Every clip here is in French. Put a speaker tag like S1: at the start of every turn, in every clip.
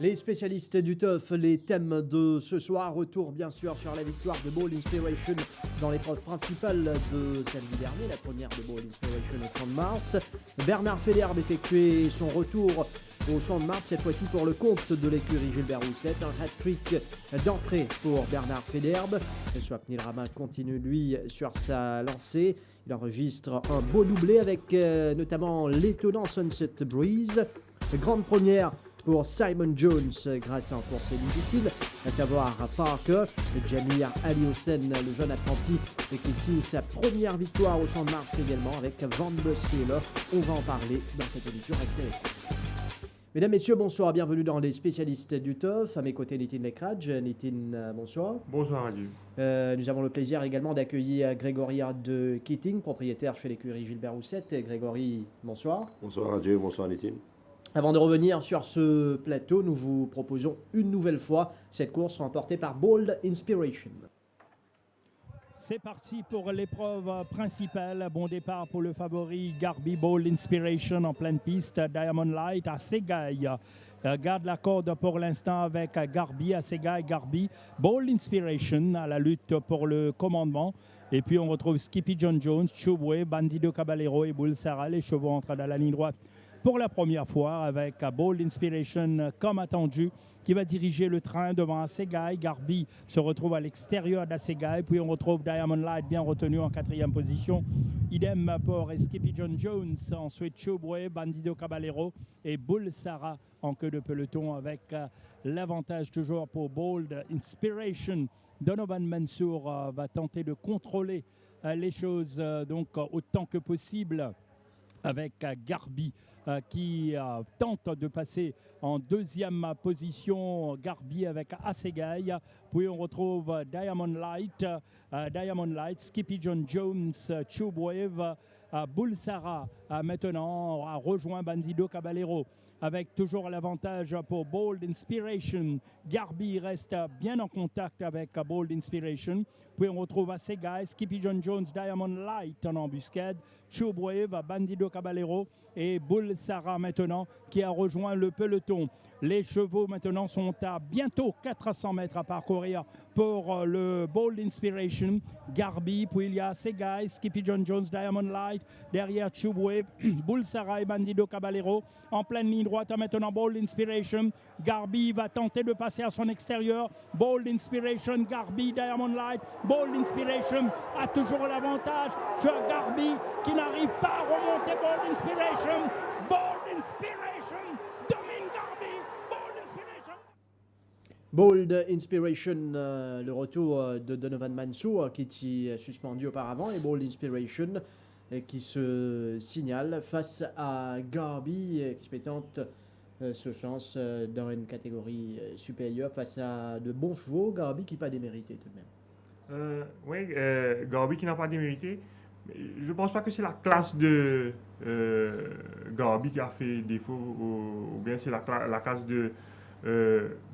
S1: Les spécialistes du TUF, les thèmes de ce soir, retour bien sûr sur la victoire de Bold Inspiration dans l'épreuve principale de samedi dernier, la première de Bold Inspiration au Champ de Mars. Bernard Féderbe effectuait son retour au Champ de Mars, cette fois-ci pour le compte de l'écurie Gilbert Rousset. Un hat-trick d'entrée pour Bernard Féderbe. Swapnil Ramin continue lui sur sa lancée. Il enregistre un beau doublé avec notamment l'étonnant Sunset Breeze. Grande première pour Simon Jones grâce à un coursier difficile, à savoir Parker. Jamir Ali Hossein, le jeune apprenti, et qui signe sa première victoire au Champ de Mars également avec Van Buskele. On va en parler dans cette édition. Restez avec nous. Mesdames, Messieurs, bonsoir, bienvenue dans les spécialistes du TUF. À mes côtés, Nitin Lekradj. Nitin, bonsoir.
S2: Bonsoir Adieu.
S1: Nous avons le plaisir également d'accueillir Grégory de Keating, propriétaire chez l'écurie Gilbert Rousset. Grégory, bonsoir.
S3: Bonsoir Adieu, bonsoir Nitin.
S1: Avant de revenir sur ce plateau, nous vous proposons une nouvelle fois cette course remportée par Bold Inspiration.
S4: C'est parti pour l'épreuve principale. Bon départ pour le favori Garbi. Bold Inspiration en pleine piste. Diamond Light à Segaï. Garde la corde pour l'instant avec Garbi à Segaï. Garbi. Bold Inspiration à la lutte pour le commandement. Et puis on retrouve Skippy John Jones, Chubwe, Bandido Caballero et Bull Sarah. Les chevaux entrent dans la ligne droite pour la première fois avec Bold Inspiration comme attendu qui va diriger le train devant Segaï. Garbi se retrouve à l'extérieur d'Asegaï. Puis on retrouve Diamond Light bien retenu en quatrième position. Idem pour Skippy John Jones. Ensuite Chubwe, Bandido Caballero et Bull Sarah en queue de peloton avec l'avantage toujours pour Bold Inspiration. Donovan Mansour va tenter de contrôler les choses donc autant que possible avec Garbi qui tente de passer en deuxième position. Garbi avec Asegaï. Puis on retrouve Diamond Light, Skippy John Jones, Chubwave, Bull Sarah maintenant a rejoint Bandido Caballero avec toujours l'avantage pour Bold Inspiration. Garbi reste bien en contact avec Bold Inspiration. Puis on retrouve Asegaï, Skippy John Jones, Diamond Light en embuscade, Chubwave, Bandido Caballero et Bull Sarah maintenant qui a rejoint le peloton. Les chevaux maintenant sont à bientôt 400 mètres à parcourir pour le Bold Inspiration. Garbi, puis il y a Asegaï, Skippy John Jones, Diamond Light, derrière Chubwave, Bull Sarah et Bandido Caballero. En pleine ligne droite maintenant Bold Inspiration. Garbi va tenter de passer à son extérieur. Bold Inspiration, Garbi, Diamond Light. Bold Inspiration a toujours l'avantage sur Garbi qui n'arrive pas à remonter Bold Inspiration. Bold Inspiration domine Garbi. Bold Inspiration.
S1: Bold Inspiration, le retour de Donovan Mansour qui était suspendu auparavant, et Bold Inspiration qui se signale face à Garbi qui se présente ce chance dans une catégorie supérieure face à de bons chevaux. Garbi qui n'a pas démérité tout de même.
S2: Oui, Garbi qui n'a pas démérité. Je ne pense pas que c'est la classe de Garbi qui a fait défaut ou bien c'est la classe de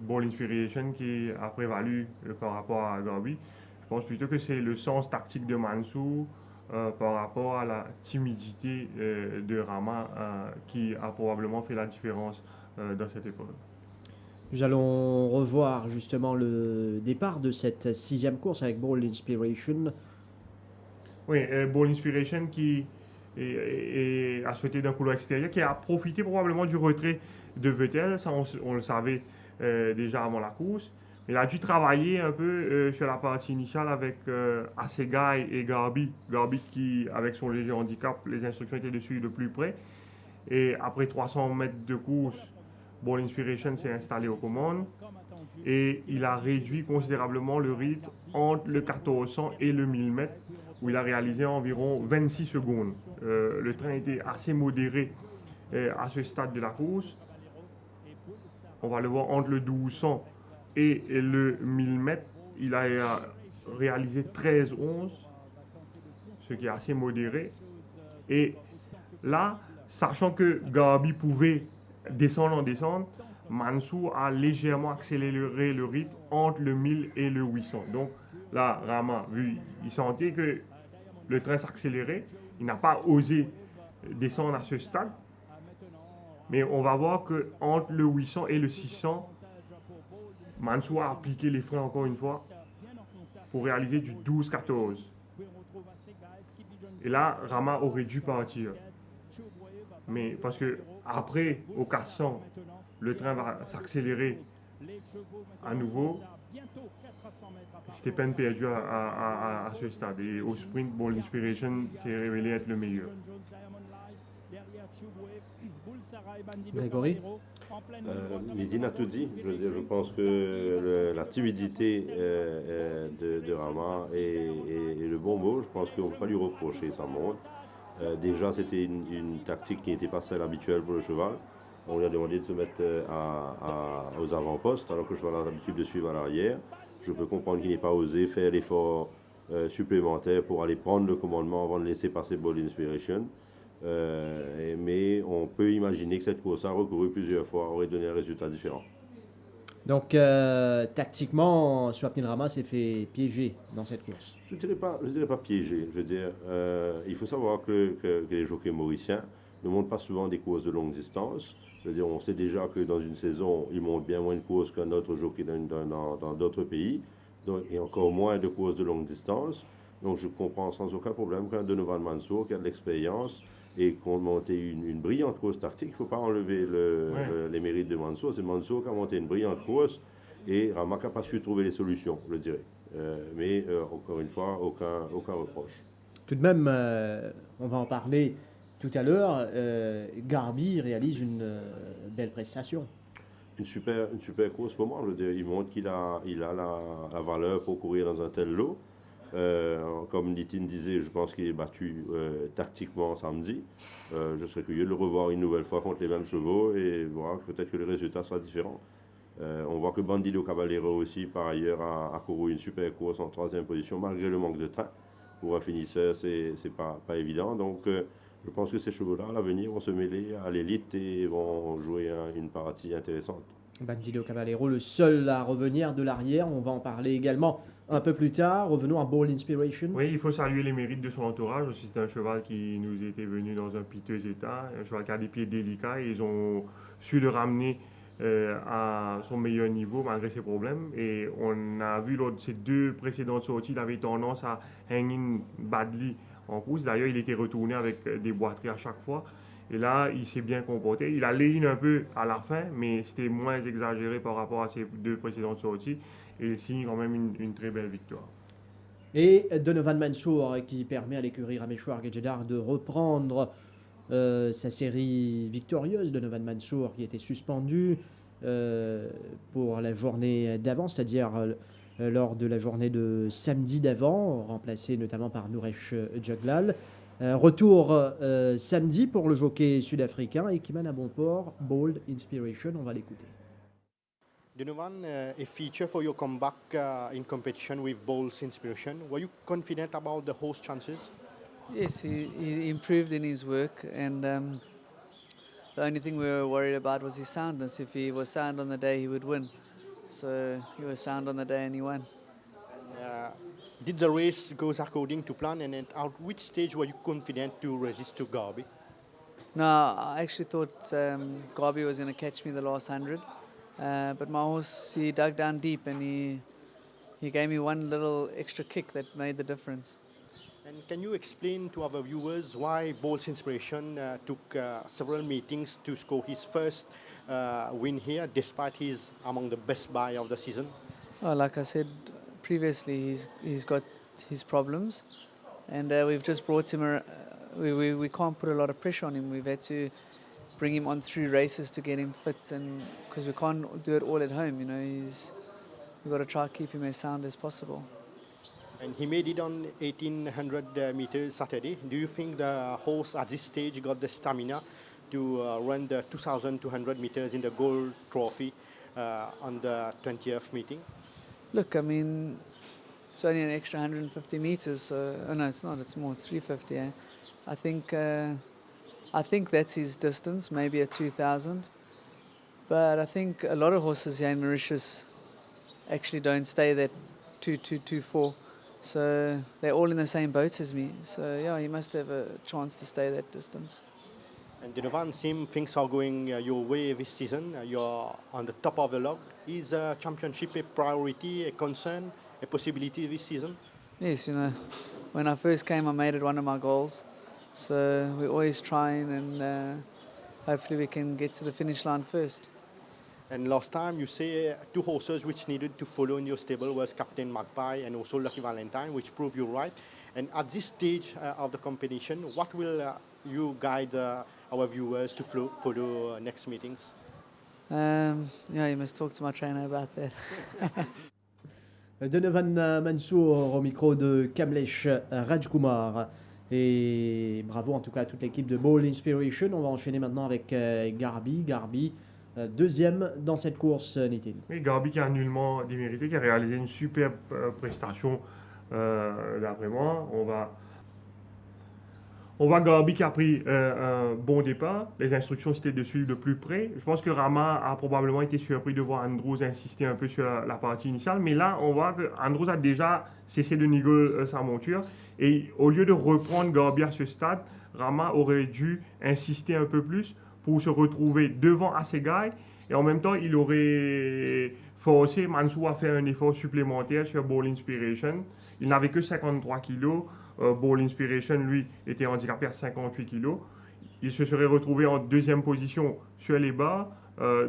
S2: Bold Inspiration qui a prévalu par rapport à Garbi. Je pense plutôt que c'est le sens tactique de Mansour par rapport à la timidité de Rama qui a probablement fait la différence dans cette épreuve.
S1: Nous allons revoir justement le départ de cette sixième course avec Bold Inspiration.
S2: Oui, Bold Inspiration qui a sauté d'un couloir extérieur, qui a profité probablement du retrait de Vettel, ça on le savait déjà avant la course. Il a dû travailler un peu sur la partie initiale avec Asegaï et Garbi. Garbi qui, avec son léger handicap, les instructions étaient dessus de plus près. Et après 300 mètres de course, Bold Inspiration s'est installé aux commandes. Et il a réduit considérablement le rythme entre le 1400 et le 1000 mètres, où il a réalisé environ 26 secondes. Le train était assez modéré à ce stade de la course. On va le voir entre le 1200 et le 1000 mètres, il a réalisé 13-11, ce qui est assez modéré. Et là, sachant que Garbi pouvait descendre en descente, Mansour a légèrement accéléré le rythme entre le 1000 et le 800. Donc là, Rama, il sentait que le train s'accélérait. Il n'a pas osé descendre à ce stade. Mais on va voir qu'entre le 800 et le 600, Mansour a appliqué les freins encore une fois pour réaliser du 12-14. Et là, Rama aurait dû partir. Mais parce que après, au 400, le train va s'accélérer à nouveau. C'était peine perdue à ce stade. Et au sprint, Ball Inspiration s'est révélé être le meilleur.
S1: Grégory?
S3: Nidine a tout dit. Je pense que la timidité de Rama est le bon mot. Je pense qu'on ne peut pas lui reprocher ça monte. Déjà, c'était une tactique qui n'était pas celle habituelle pour le cheval. On lui a demandé de se mettre aux avant-postes, alors que le cheval a l'habitude de suivre à l'arrière. Je peux comprendre qu'il n'ait pas osé faire l'effort supplémentaire pour aller prendre le commandement avant de laisser passer Ball Inspiration. Mais on peut imaginer que cette course a recouru plusieurs fois aurait donné un résultat différent.
S1: Donc, tactiquement, Swapnil Rama s'est fait piéger dans cette course.
S3: Je ne dirais pas piégé. Je veux dire, il faut savoir que les jockeys mauriciens ne montent pas souvent des courses de longue distance. Je veux dire, on sait déjà que dans une saison, ils montent bien moins de courses qu'un autre jockey dans d'autres pays, donc, et encore moins de courses de longue distance. Donc, je comprends sans aucun problème qu'un Donovan Mansour, qui a de l'expérience et qu'on monté une brillante course tactique. Il ne faut pas enlever les mérites de Mansour. C'est Mansour qui a monté une brillante course et Rama n'a pas su trouver les solutions, je dirais. Mais encore une fois, aucun reproche.
S1: Tout de même, on va en parler tout à l'heure, Garbi réalise une belle prestation.
S3: Une super course pour moi. Je veux dire, il montre qu'il a la valeur pour courir dans un tel lot. Comme Nitine disait, je pense qu'il est battu tactiquement samedi. Je serais curieux de le revoir une nouvelle fois contre les mêmes chevaux et voir peut-être que le résultat sera différent. On voit que Bandido Caballero aussi, par ailleurs, a couru une super course en 3e position, malgré le manque de train. Pour un finisseur, c'est pas évident. Donc, je pense que ces chevaux-là, à l'avenir, vont se mêler à l'élite et vont jouer une partie intéressante.
S1: Bandido Caballero, le seul à revenir de l'arrière. On va en parler également un peu plus tard. Revenons à Ball Inspiration.
S2: Oui, il faut saluer les mérites de son entourage. C'est un cheval qui nous était venu dans un piteux état, un cheval qui a des pieds délicats et ils ont su le ramener à son meilleur niveau malgré ses problèmes. Et on a vu lors de ses 2 précédentes sorties, il avait tendance à hang in badly en course. D'ailleurs, il était retourné avec des boiteries à chaque fois. Et là, il s'est bien comporté. Il a lay-in un peu à la fin, mais c'était moins exagéré par rapport à ses 2 précédentes sorties. Et il signe quand même une très belle victoire.
S1: Et Donovan Mansour qui permet à l'écurie Rameshwar Gedjedar de reprendre sa série victorieuse. Donovan Mansour qui était suspendu pour la journée d'avant, c'est-à-dire lors de la journée de samedi d'avant, remplacé notamment par Nouresh Jaglal. Retour samedi pour le jockey sud-africain et qui mène à bon port Bold Inspiration. On va l'écouter.
S5: Donovan, a feature for your comeback in competition with Bowl's Inspiration. Were you confident about the horse chances?
S6: Yes, he improved in his work, and the only thing we were worried about was his soundness. If he was sound on the day, he would win. So he was sound on the day and he won.
S5: Did the race go according to plan, and at which stage were you confident to resist to Garbi?
S6: No, I actually thought Garbi was going to catch me the last 100, but my horse, he dug down deep and he gave me one little extra kick that made the difference.
S5: And can you explain to our viewers why Bowl's Inspiration took several meetings to score his first win here, despite he's among the best buy of the season?
S6: Oh, like I said previously, he's got his problems, and we've just brought him. We can't put a lot of pressure on him. We've had to bring him on through races to get him fit, and because we can't do it all at home, you know, we've got to try to keep him as sound as possible.
S5: And he made it on 1800 meters Saturday. Do you think the horse at this stage got the stamina to run the 2200 meters in the Gold Trophy on the 20th meeting?
S6: Look, I mean, it's only an extra 150 meters. So, oh no, it's not. It's more. It's 350. Eh? I think that's his distance, maybe a 2000. But I think a lot of horses here in Mauritius actually don't stay that 2-2-2-4. So they're all in the same boat as me. So yeah, he must have a chance to stay that distance.
S5: And Donovan, seems things are going your way this season. You're on the top of the log. Is championship a priority, a concern, a possibility this season?
S6: Yes, you know, when I first came, I made it one of my goals. So we're always trying, and hopefully we can get to the finish line first.
S5: And last time you say two horses which needed to follow in your stable was Captain Magpie and also Lucky Valentine, which proved you right. And at this stage of the competition, what will you guide our viewers to follow next meetings?
S6: Yeah, you must talk to my trainer about that.
S1: Donovan Mansour au micro de Kamlesh Rajkumar. Et bravo en tout cas à toute l'équipe de Ball Inspiration. On va enchaîner maintenant avec Garbi. Garbi, deuxième dans cette course, Nitin.
S2: Oui, Garbi qui a nullement démérité, qui a réalisé une superbe prestation d'après moi. On voit Garbi qui a pris un bon départ. Les instructions c'était de suivre de plus près. Je pense que Rama a probablement été surpris de voir Andrews insister un peu sur la partie initiale. Mais là, on voit que Andrews a déjà cessé de négocier sa monture. Et au lieu de reprendre Garbi à ce stade, Rama aurait dû insister un peu plus pour se retrouver devant Assegai. Et en même temps, il aurait forcé Mansour à faire un effort supplémentaire sur Ball Inspiration. Il n'avait que 53 kilos. Ball Inspiration, lui, était handicapé à 58 kilos. Il se serait retrouvé en deuxième position sur les barres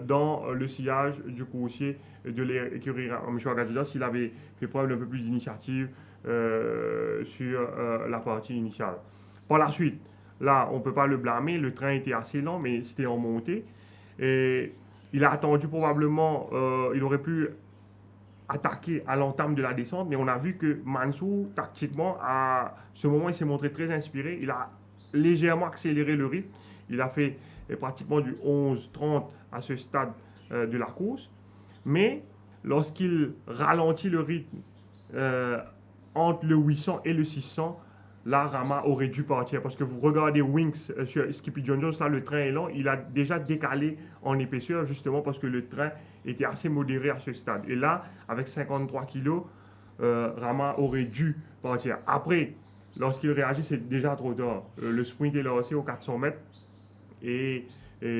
S2: dans le sillage du coursier de l'écurie Michoa Gajida s'il avait fait preuve d'un peu plus d'initiative sur la partie initiale. Par la suite, là, on ne peut pas le blâmer. Le train était assez lent, mais c'était en montée. Et il a attendu probablement, il aurait pu attaqué à l'entame de la descente, mais on a vu que Mansour, tactiquement, à ce moment, il s'est montré très inspiré. Il a légèrement accéléré le rythme. Il a fait pratiquement du 11-30 à ce stade de la course. Mais lorsqu'il ralentit le rythme entre le 800 et le 600, là, Rama aurait dû partir. Parce que vous regardez Winx sur Skippy John Jones, là, le train est lent. Il a déjà décalé en épaisseur, justement parce que le train était assez modéré à ce stade. Et là, avec 53 kilos, Rama aurait dû partir. Après, lorsqu'il réagit, c'est déjà trop tard. Le sprint est lancé aux 400 mètres. Et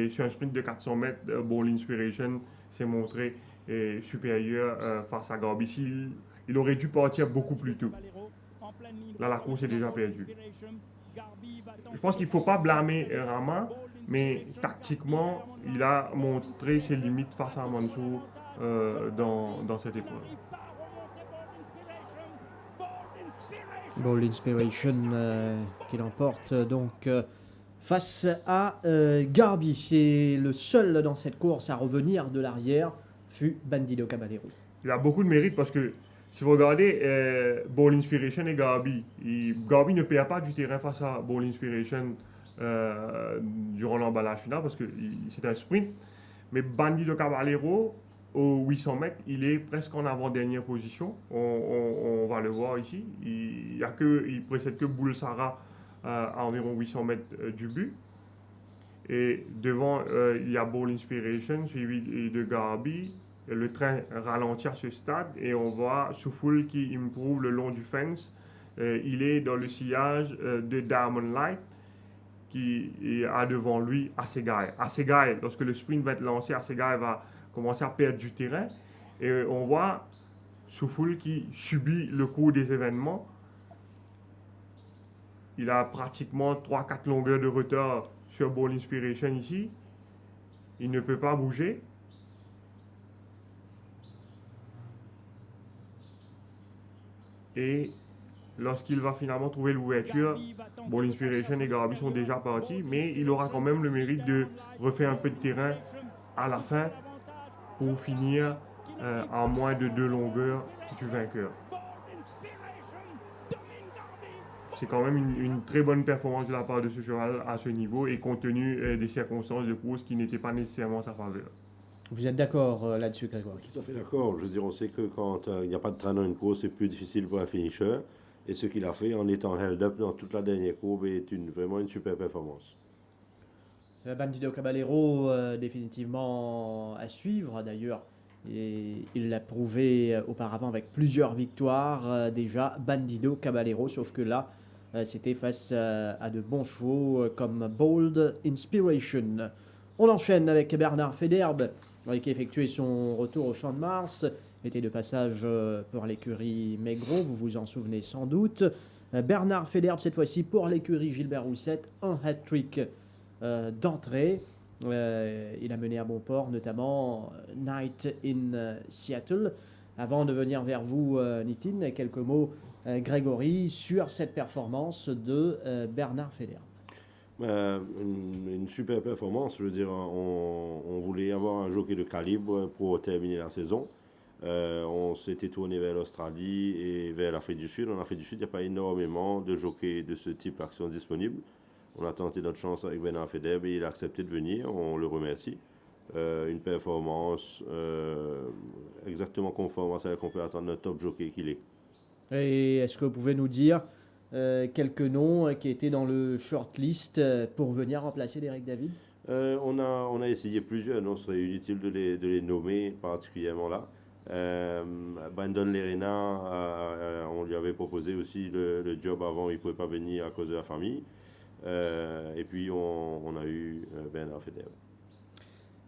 S2: sur un sprint de 400 mètres, Ball Inspiration s'est montré supérieur face à Garbi. Il aurait dû partir beaucoup plus tôt. Là, la course est déjà perdue. Je pense qu'il ne faut pas blâmer Rama, mais tactiquement, il a montré ses limites face à Mansour dans cette épreuve.
S1: Ball Inspiration qui l'emporte donc face à Garbi. Et le seul dans cette course à revenir de l'arrière fut Bandido Caballero.
S2: Il a beaucoup de mérite parce que si vous regardez Ball Inspiration et Garbi, Garbi ne perd pas du terrain face à Ball Inspiration durant l'emballage final parce que c'est un sprint. Mais Bandido Caballero, aux 800 mètres, il est presque en avant-dernière position. On va le voir ici. Il précède que Boulsara à environ 800 mètres du but. Et devant, il y a Ball Inspiration suivi de Garbi. Le train ralentit à ce stade et on voit Soufoul qui improve le long du fence. Il est dans le sillage de Diamond Light qui a devant lui Assegai. Assegai, lorsque le sprint va être lancé, Assegai va commencer à perdre du terrain. Et on voit Soufoul qui subit le cours des événements. Il a pratiquement 3-4 longueurs de retard sur Ball Inspiration ici. Il ne peut pas bouger. Et lorsqu'il va finalement trouver l'ouverture, Ball Inspiration et Garbi sont déjà partis, mais il aura quand même le mérite de refaire un peu de terrain à la fin pour finir à moins de 2 longueurs du vainqueur. C'est quand même une très bonne performance de la part de ce cheval à ce niveau et compte tenu des circonstances de course qui n'étaient pas nécessairement en sa faveur.
S1: Vous êtes d'accord là-dessus, Grégoire?
S3: Tout à fait d'accord. Je veux dire, on sait que quand il n'y a pas de train dans une course, c'est plus difficile pour un finisher. Et ce qu'il a fait en étant held up dans toute la dernière courbe est vraiment une super performance.
S1: Bandido Caballero, définitivement à suivre d'ailleurs. Et il l'a prouvé auparavant avec plusieurs victoires déjà, Bandido Caballero. Sauf que là, C'était face à de bons chevaux comme Bold Inspiration. On enchaîne avec Bernard Federbe, qui a effectué son retour au Champ de Mars. Était de passage pour l'écurie Maigron, vous vous en souvenez sans doute. Bernard Federbe, cette fois-ci pour l'écurie Gilbert Roussette, un hat-trick d'entrée. Il a mené à bon port, notamment Night in Seattle. Avant de venir vers vous, Nitin, quelques mots, Grégory, sur cette performance de Bernard Federbe.
S3: Une super performance, je veux dire, on voulait avoir un jockey de calibre pour terminer la saison. On s'était tourné vers l'Australie et vers l'Afrique du Sud. En Afrique du Sud, il n'y a pas énormément de jockeys de ce type qui sont disponibles. On a tenté notre chance avec Bernard Federbe et il a accepté de venir, on le remercie. Une performance exactement conforme à celle qu'on peut attendre d'un top jockey qu'il est.
S1: Et est-ce que vous pouvez nous dire quelques noms qui étaient dans le shortlist pour venir remplacer Derek David?
S3: On a essayé plusieurs, non, ce serait inutile de les nommer particulièrement là. Brandon Lerena, on lui avait proposé aussi le job avant, il ne pouvait pas venir à cause de la famille. Et puis on a eu Bernard Federbe.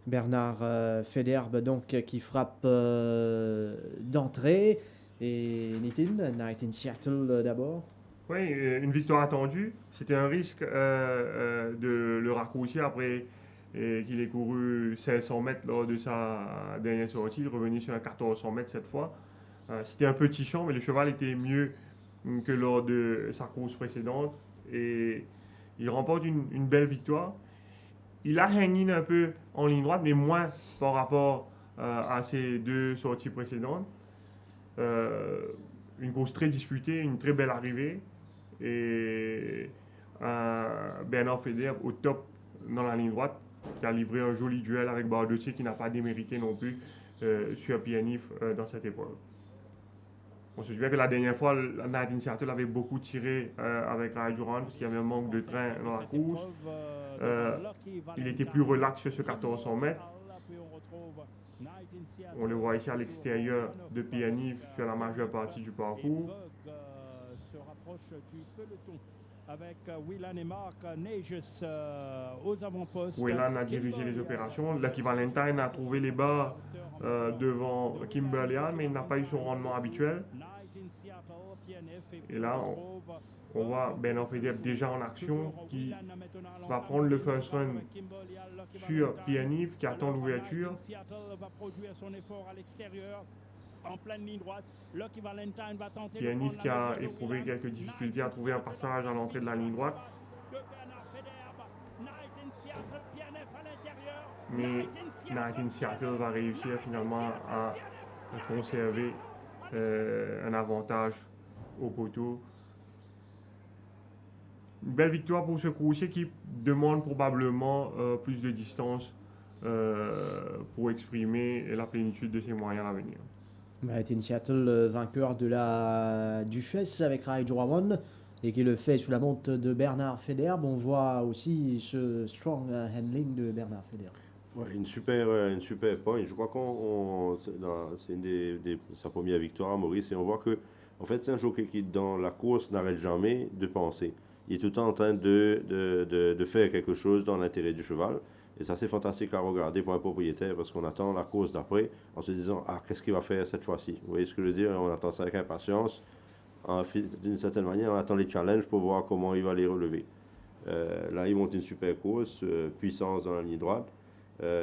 S1: Bernard Federbe, donc, qui frappe d'entrée. Et Nitin, Night in Seattle d'abord.
S2: Oui, une victoire attendue. C'était un risque de le raccourcir après qu'il ait couru 500 mètres lors de sa dernière sortie. Il revenait sur un 1400 mètres cette fois. C'était un petit champ, mais le cheval était mieux que lors de sa course précédente. Et il remporte une belle victoire. Il a hang-in un peu en ligne droite, mais moins par rapport à ses deux sorties précédentes. Une course très disputée, une très belle arrivée. Et Bernard Federbe au top dans la ligne droite, qui a livré un joli duel avec Bardottier, qui n'a pas démérité non plus sur Pianif dans cette épreuve. On se souvient que la dernière fois, Night in Seattle avait beaucoup tiré avec Ray Duran parce qu'il y avait un manque de train dans la course. Il était plus relax sur ce 1400 mètres. On le voit ici à l'extérieur de Pianif sur la majeure partie du parcours.
S4: Se rapproche du peloton avec Willan et Mark Neges aux avant-postes.
S2: Willan a dirigé les opérations. Lucky Valentine a trouvé les bas devant Kimberley, mais il n'a pas eu son rendement habituel. Et là, on voit Bernard Federbe déjà en action qui va prendre le first run sur Pianif qui attend l'ouverture.
S4: En pleine ligne droite, Lucky Valentine va tenter.
S2: Pianif qui a éprouvé quelques difficultés à trouver un passage à l'entrée de la ligne droite. Mais Night in Seattle va réussir finalement à conserver un avantage au poteau. Une belle victoire pour ce coursier qui demande probablement plus de distance pour exprimer la plénitude de ses moyens à venir.
S1: Night in Seattle, vainqueur de la Duchesse avec Rai Jorawan et qui le fait sous la monte de Bernard Federbe. On voit aussi ce strong handling de Bernard Federbe.
S3: Ouais, une super point. Je crois c'est sa première victoire à Maurice et on voit que en fait, c'est un jockey qui, dans la course, n'arrête jamais de penser. Il est tout le temps en train de faire quelque chose dans l'intérêt du cheval. Et ça, c'est fantastique à regarder pour un propriétaire parce qu'on attend la course d'après en se disant « Ah, qu'est-ce qu'il va faire cette fois-ci ?» Vous voyez ce que je veux dire? On attend ça avec impatience. D'une certaine manière, on attend les challenges pour voir comment il va les relever. Là, il monte une super course, puissance dans la ligne droite.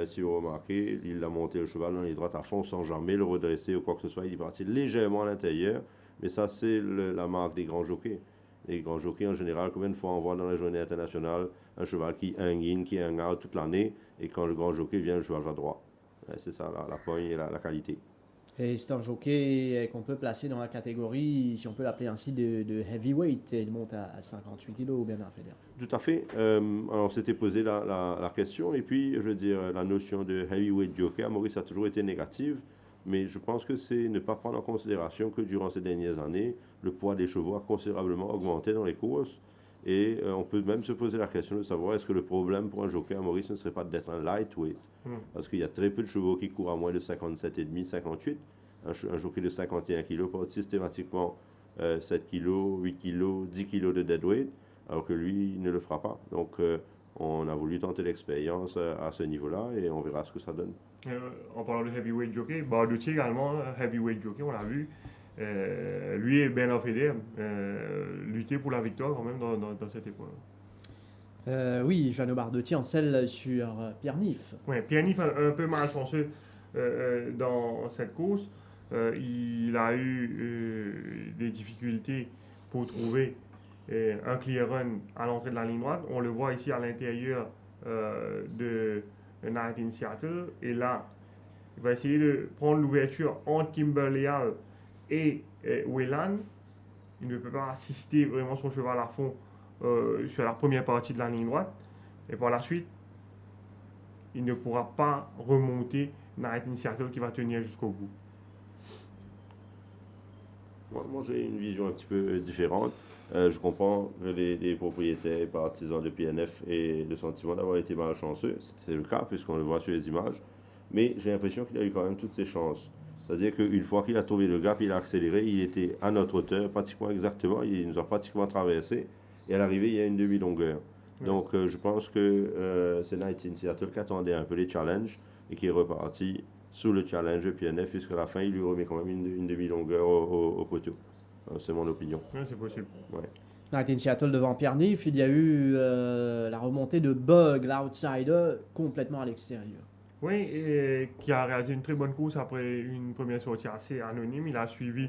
S3: Si vous remarquez, il a monté le cheval dans la ligne droite à fond sans jamais le redresser ou quoi que ce soit. Il est parti légèrement à l'intérieur. Mais ça, c'est la marque des grands jockeys. Les grands jockeys, en général, combien de fois on voit dans la journée internationale un cheval qui hang in, qui hang out toute l'année, et quand le grand jockey vient, le cheval va droit. C'est ça, la poigne et la qualité.
S1: Et c'est un jockey qu'on peut placer dans la catégorie, si on peut l'appeler ainsi, de heavyweight. Il monte à 58 kg, Bernard Federbe.
S3: Tout à fait. Alors, on s'était posé la question, et puis, je veux dire, la notion de heavyweight jockey à Maurice a toujours été négative. Mais je pense que c'est ne pas prendre en considération que durant ces dernières années, le poids des chevaux a considérablement augmenté dans les courses. Et on peut même se poser la question de savoir est-ce que le problème pour un jockey à Maurice ne serait pas d'être un lightweight. Parce qu'il y a très peu de chevaux qui courent à moins de 57,5, 58. Un jockey de 51 kg porte systématiquement 7 kg, 8 kg, 10 kg de deadweight, alors que lui, il ne le fera pas. Donc, on a voulu tenter l'expérience à ce niveau-là et on verra ce que ça donne.
S2: En parlant de heavyweight jockey, Bardotti également, heavyweight jockey, on l'a vu. Lui et Ben Feder lutter pour la victoire quand même dans cette épreuve.
S1: Oui, Jeannot Bardotti en selle sur Pierre Nif.
S2: Ouais, Pierre Nif un peu malchanceux dans cette course. Il a eu des difficultés pour trouver un clear run à l'entrée de la ligne droite. On le voit ici à l'intérieur de Night in Seattle. Et là, il va essayer de prendre l'ouverture entre Kimberley Hall et Whelan. Il ne peut pas assister vraiment son cheval à fond sur la première partie de la ligne droite. Et par la suite, il ne pourra pas remonter Night in Seattle qui va tenir jusqu'au bout.
S3: Moi, j'ai une vision un petit peu différente. Je comprends que les propriétaires et partisans de PNF aient le sentiment d'avoir été malchanceux. C'est le cas puisqu'on le voit sur les images. Mais j'ai l'impression qu'il a eu quand même toutes ses chances. C'est-à-dire qu'une fois qu'il a trouvé le gap, il a accéléré, il était à notre hauteur, pratiquement exactement, il nous a pratiquement traversé. Et à l'arrivée, il y a une demi-longueur. Donc, je pense que c'est Night in Seattle qui attendait un peu les challenges et qui est reparti sous le challenge de PNF, puisqu'à la fin, il lui remet quand même une demi-longueur au poteau. C'est mon opinion.
S2: Oui, c'est possible.
S3: Ouais.
S1: Night in Seattle devant Pierre Nif, il y a eu la remontée de Bug, l'outsider, complètement à l'extérieur.
S2: Oui, et qui a réalisé une très bonne course après une première sortie assez anonyme. Il a suivi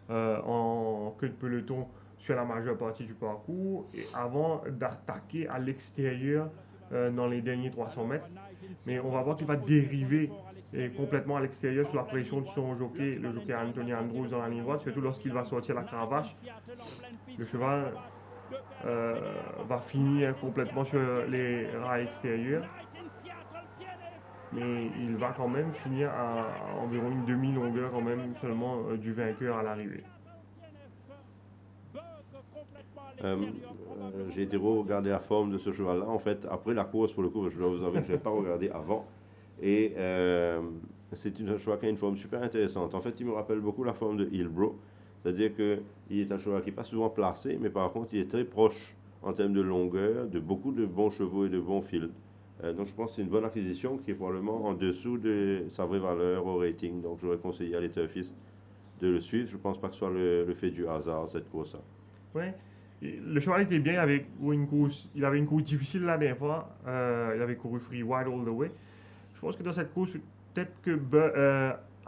S2: en queue de peloton sur la majeure partie du parcours et avant d'attaquer à l'extérieur dans les derniers 300 mètres. Mais on va voir qu'il va dériver complètement à l'extérieur sous la pression de son jockey, le jockey Anthony Andrews dans la ligne droite, surtout lorsqu'il va sortir la cravache. Le cheval va finir complètement sur les rails extérieurs. Mais il va quand même finir à environ une demi-longueur quand même seulement du vainqueur à l'arrivée.
S3: J'ai été regarder la forme de ce cheval-là. En fait, après la course, pour le coup, je dois vous avouer que je n'avais pas regardé avant. Et c'est un cheval qui a une forme super intéressante. En fait, il me rappelle beaucoup la forme de Hillbrow. C'est-à-dire qu'il est un cheval qui n'est pas souvent placé, mais par contre, il est très proche en termes de longueur, de beaucoup de bons chevaux et de bons fils. Donc, je pense que c'est une bonne acquisition qui est probablement en dessous de sa vraie valeur au rating. Donc, j'aurais conseillé à l'éturfiste de le suivre. Je ne pense pas que ce soit le fait du hasard, cette course-là.
S2: Oui. Le cheval était bien avec une course. Il avait une course difficile la dernière fois. Il avait couru free wide all the way. Je pense que dans cette course, peut-être que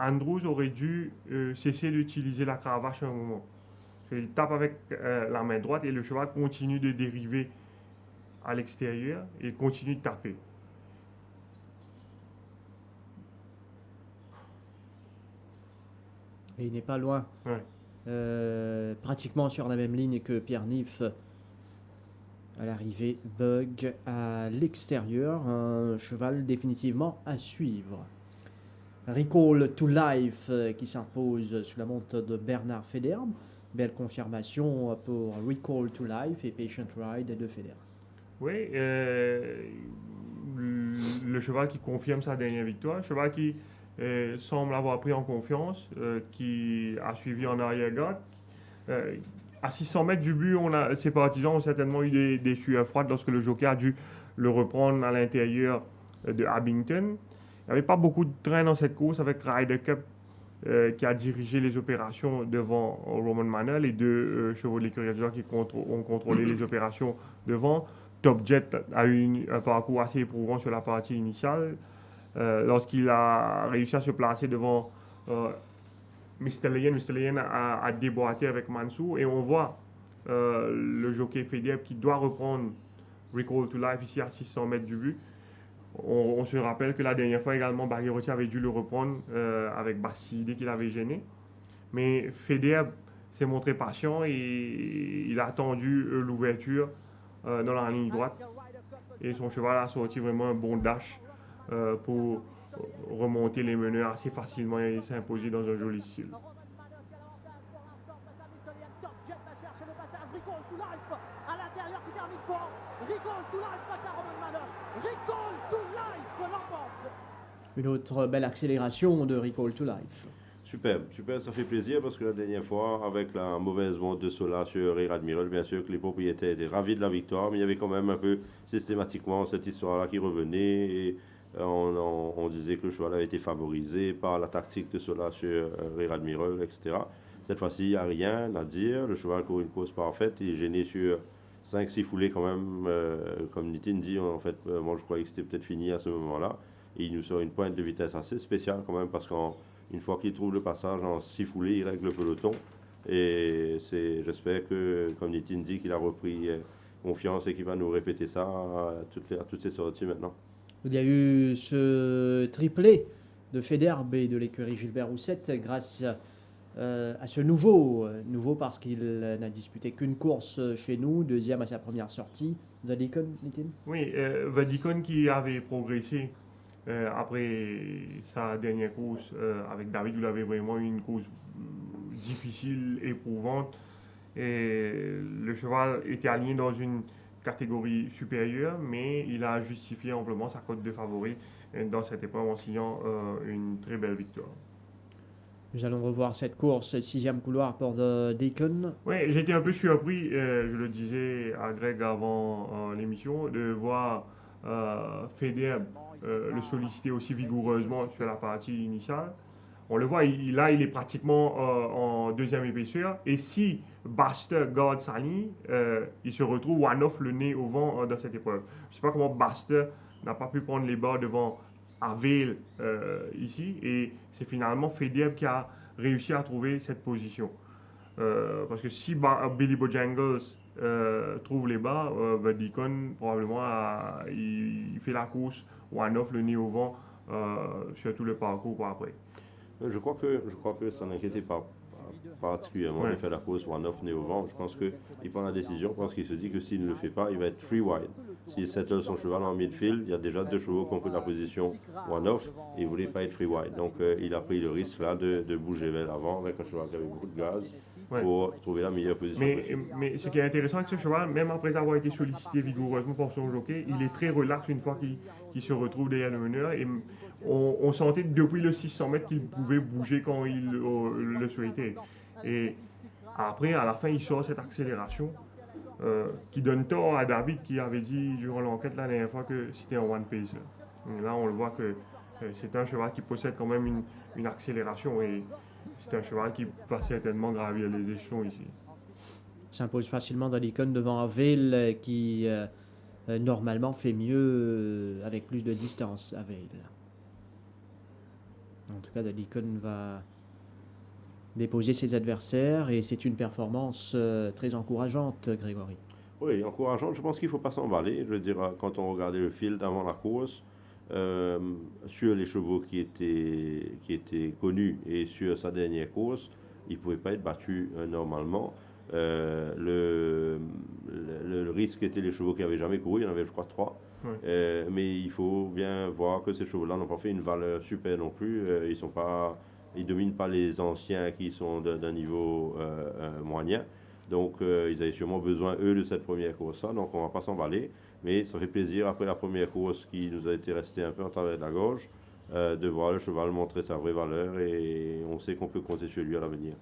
S2: Andrews aurait dû cesser d'utiliser la cravache à un moment. Il tape avec la main droite et le cheval continue de dériver à l'extérieur et continue de taper.
S1: Et il n'est pas loin.
S2: Ouais.
S1: Pratiquement sur la même ligne que Pierre Nif à l'arrivée. Bug à l'extérieur. Un cheval définitivement à suivre. Recall to Life qui s'impose sous la monte de Bernard Federer. Belle confirmation pour Recall to Life et Patient Ride de Federer.
S2: Oui, le cheval qui confirme sa dernière victoire, le cheval qui semble avoir pris en confiance, qui a suivi en arrière-garde. À 600 mètres du but, ses partisans ont certainement eu des sueurs froides lorsque le jockey a dû le reprendre à l'intérieur de Abington. Il n'y avait pas beaucoup de train dans cette course avec Ryder Cup qui a dirigé les opérations devant Roman Manor. Les deux chevaux de l'écurie qui ont contrôlé les opérations devant. Top Jet a eu un parcours assez éprouvant sur la partie initiale. Lorsqu'il a réussi à se placer devant Mr. Lane a déboîté avec Mansour. Et on voit le jockey Federer qui doit reprendre Recall to Life ici à 600 mètres du but. On se rappelle que la dernière fois également, Baghieroti avait dû le reprendre avec Bassidé qui l'avait gêné. Mais Federer s'est montré patient et il a attendu l'ouverture dans la ligne droite. Et son cheval a sorti vraiment un bon dash pour remonter les meneurs assez facilement et s'imposer dans un joli style.
S1: Une autre belle accélération de Recall to Life.
S3: Superbe, ça fait plaisir parce que la dernière fois, avec la mauvaise monte de Sola sur Rear Admiral, bien sûr que les propriétaires étaient ravis de la victoire, mais il y avait quand même un peu systématiquement cette histoire-là qui revenait et on disait que le cheval avait été favorisé par la tactique de Sola sur Rear Admiral, etc. Cette fois-ci, il n'y a rien à dire, le cheval court une course parfaite, il est gêné sur 5-6 foulées quand même, comme Nitin dit, en fait, moi je croyais que c'était peut-être fini à ce moment-là, et il nous sort une pointe de vitesse assez spéciale quand même parce qu'une fois qu'il trouve le passage en 6 foulées, il règle le peloton. Et j'espère que, comme Nitin dit, qu'il a repris confiance et qu'il va nous répéter ça à toutes ses sorties maintenant.
S1: Il y a eu ce triplé de Federbe et de l'écurie Gilbert Roussette grâce à ce nouveau parce qu'il n'a disputé qu'une course chez nous, deuxième à sa première sortie. Vadikon, Nitin?
S2: Oui, Vadikon qui avait progressé après sa dernière course avec David, il avait vraiment eu une course difficile, éprouvante. Et le cheval était aligné dans une catégorie supérieure, mais il a justifié amplement sa cote de favori dans cette épreuve en signant une très belle victoire.
S1: Nous allons revoir cette course, 6e couloir pour Deacon.
S2: Oui, j'étais un peu surpris, je le disais à Greg avant l'émission, de voir Federbe le solliciter aussi vigoureusement sur la partie initiale. On le voit, il est pratiquement en deuxième épaisseur. Et si Buster garde sa ligne, il se retrouve one-off le nez au vent dans cette épreuve. Je ne sais pas comment Buster n'a pas pu prendre les barres devant Avail ici. Et c'est finalement Federbe qui a réussi à trouver cette position. Parce que si Billy Bojangles trouve les barres, Vadikon probablement il fait la course one-off le nez au vent sur tout le parcours pour après.
S3: Je crois que ça n'inquiétait pas particulièrement de faire la course one-off nez au vent. Je pense qu'il prend la décision parce qu'il se dit que s'il ne le fait pas, il va être free wide. S'il settle son cheval en midfield, il y a déjà 2 chevaux qui ont pris la position one-off et il ne voulait pas être free wide. Donc il a pris le risque là de bouger vers l'avant avec un cheval qui avait beaucoup de gaz pour trouver la meilleure position possible.
S2: Mais ce qui est intéressant avec ce cheval, même après avoir été sollicité vigoureusement par son jockey, il est très relax une fois qu'il se retrouve derrière le meneur. Et on sentait depuis le 600 mètres qu'il pouvait bouger quand il le souhaitait. Et après, à la fin, il sort cette accélération qui donne tort à David qui avait dit durant l'enquête la dernière fois que c'était un one pace. Et là, on le voit que c'est un cheval qui possède quand même une accélération et c'est un cheval qui va certainement gravir les échelons ici.
S1: S'impose facilement Deacon devant Avail qui normalement fait mieux avec plus de distance. Avail. En tout cas, Deacon va déposer ses adversaires et c'est une performance très encourageante, Grégory.
S3: Oui, encourageante. Je pense qu'il ne faut pas s'emballer. Je veux dire, quand on regardait le field avant la course, sur les chevaux qui étaient connus et sur sa dernière course, il ne pouvait pas être battu normalement. Le risque était les chevaux qui n'avaient jamais couru, il y en avait je crois 3. Oui. Mais il faut bien voir que ces chevaux-là n'ont pas fait une valeur super non plus. Ils dominent pas les anciens qui sont d'un niveau moyen. Donc ils avaient sûrement besoin, eux, de cette première course-là. Donc on ne va pas s'emballer. Mais ça fait plaisir, après la première course qui nous a été restée un peu en travers de la gorge, de voir le cheval montrer sa vraie valeur et on sait qu'on peut compter sur lui à l'avenir.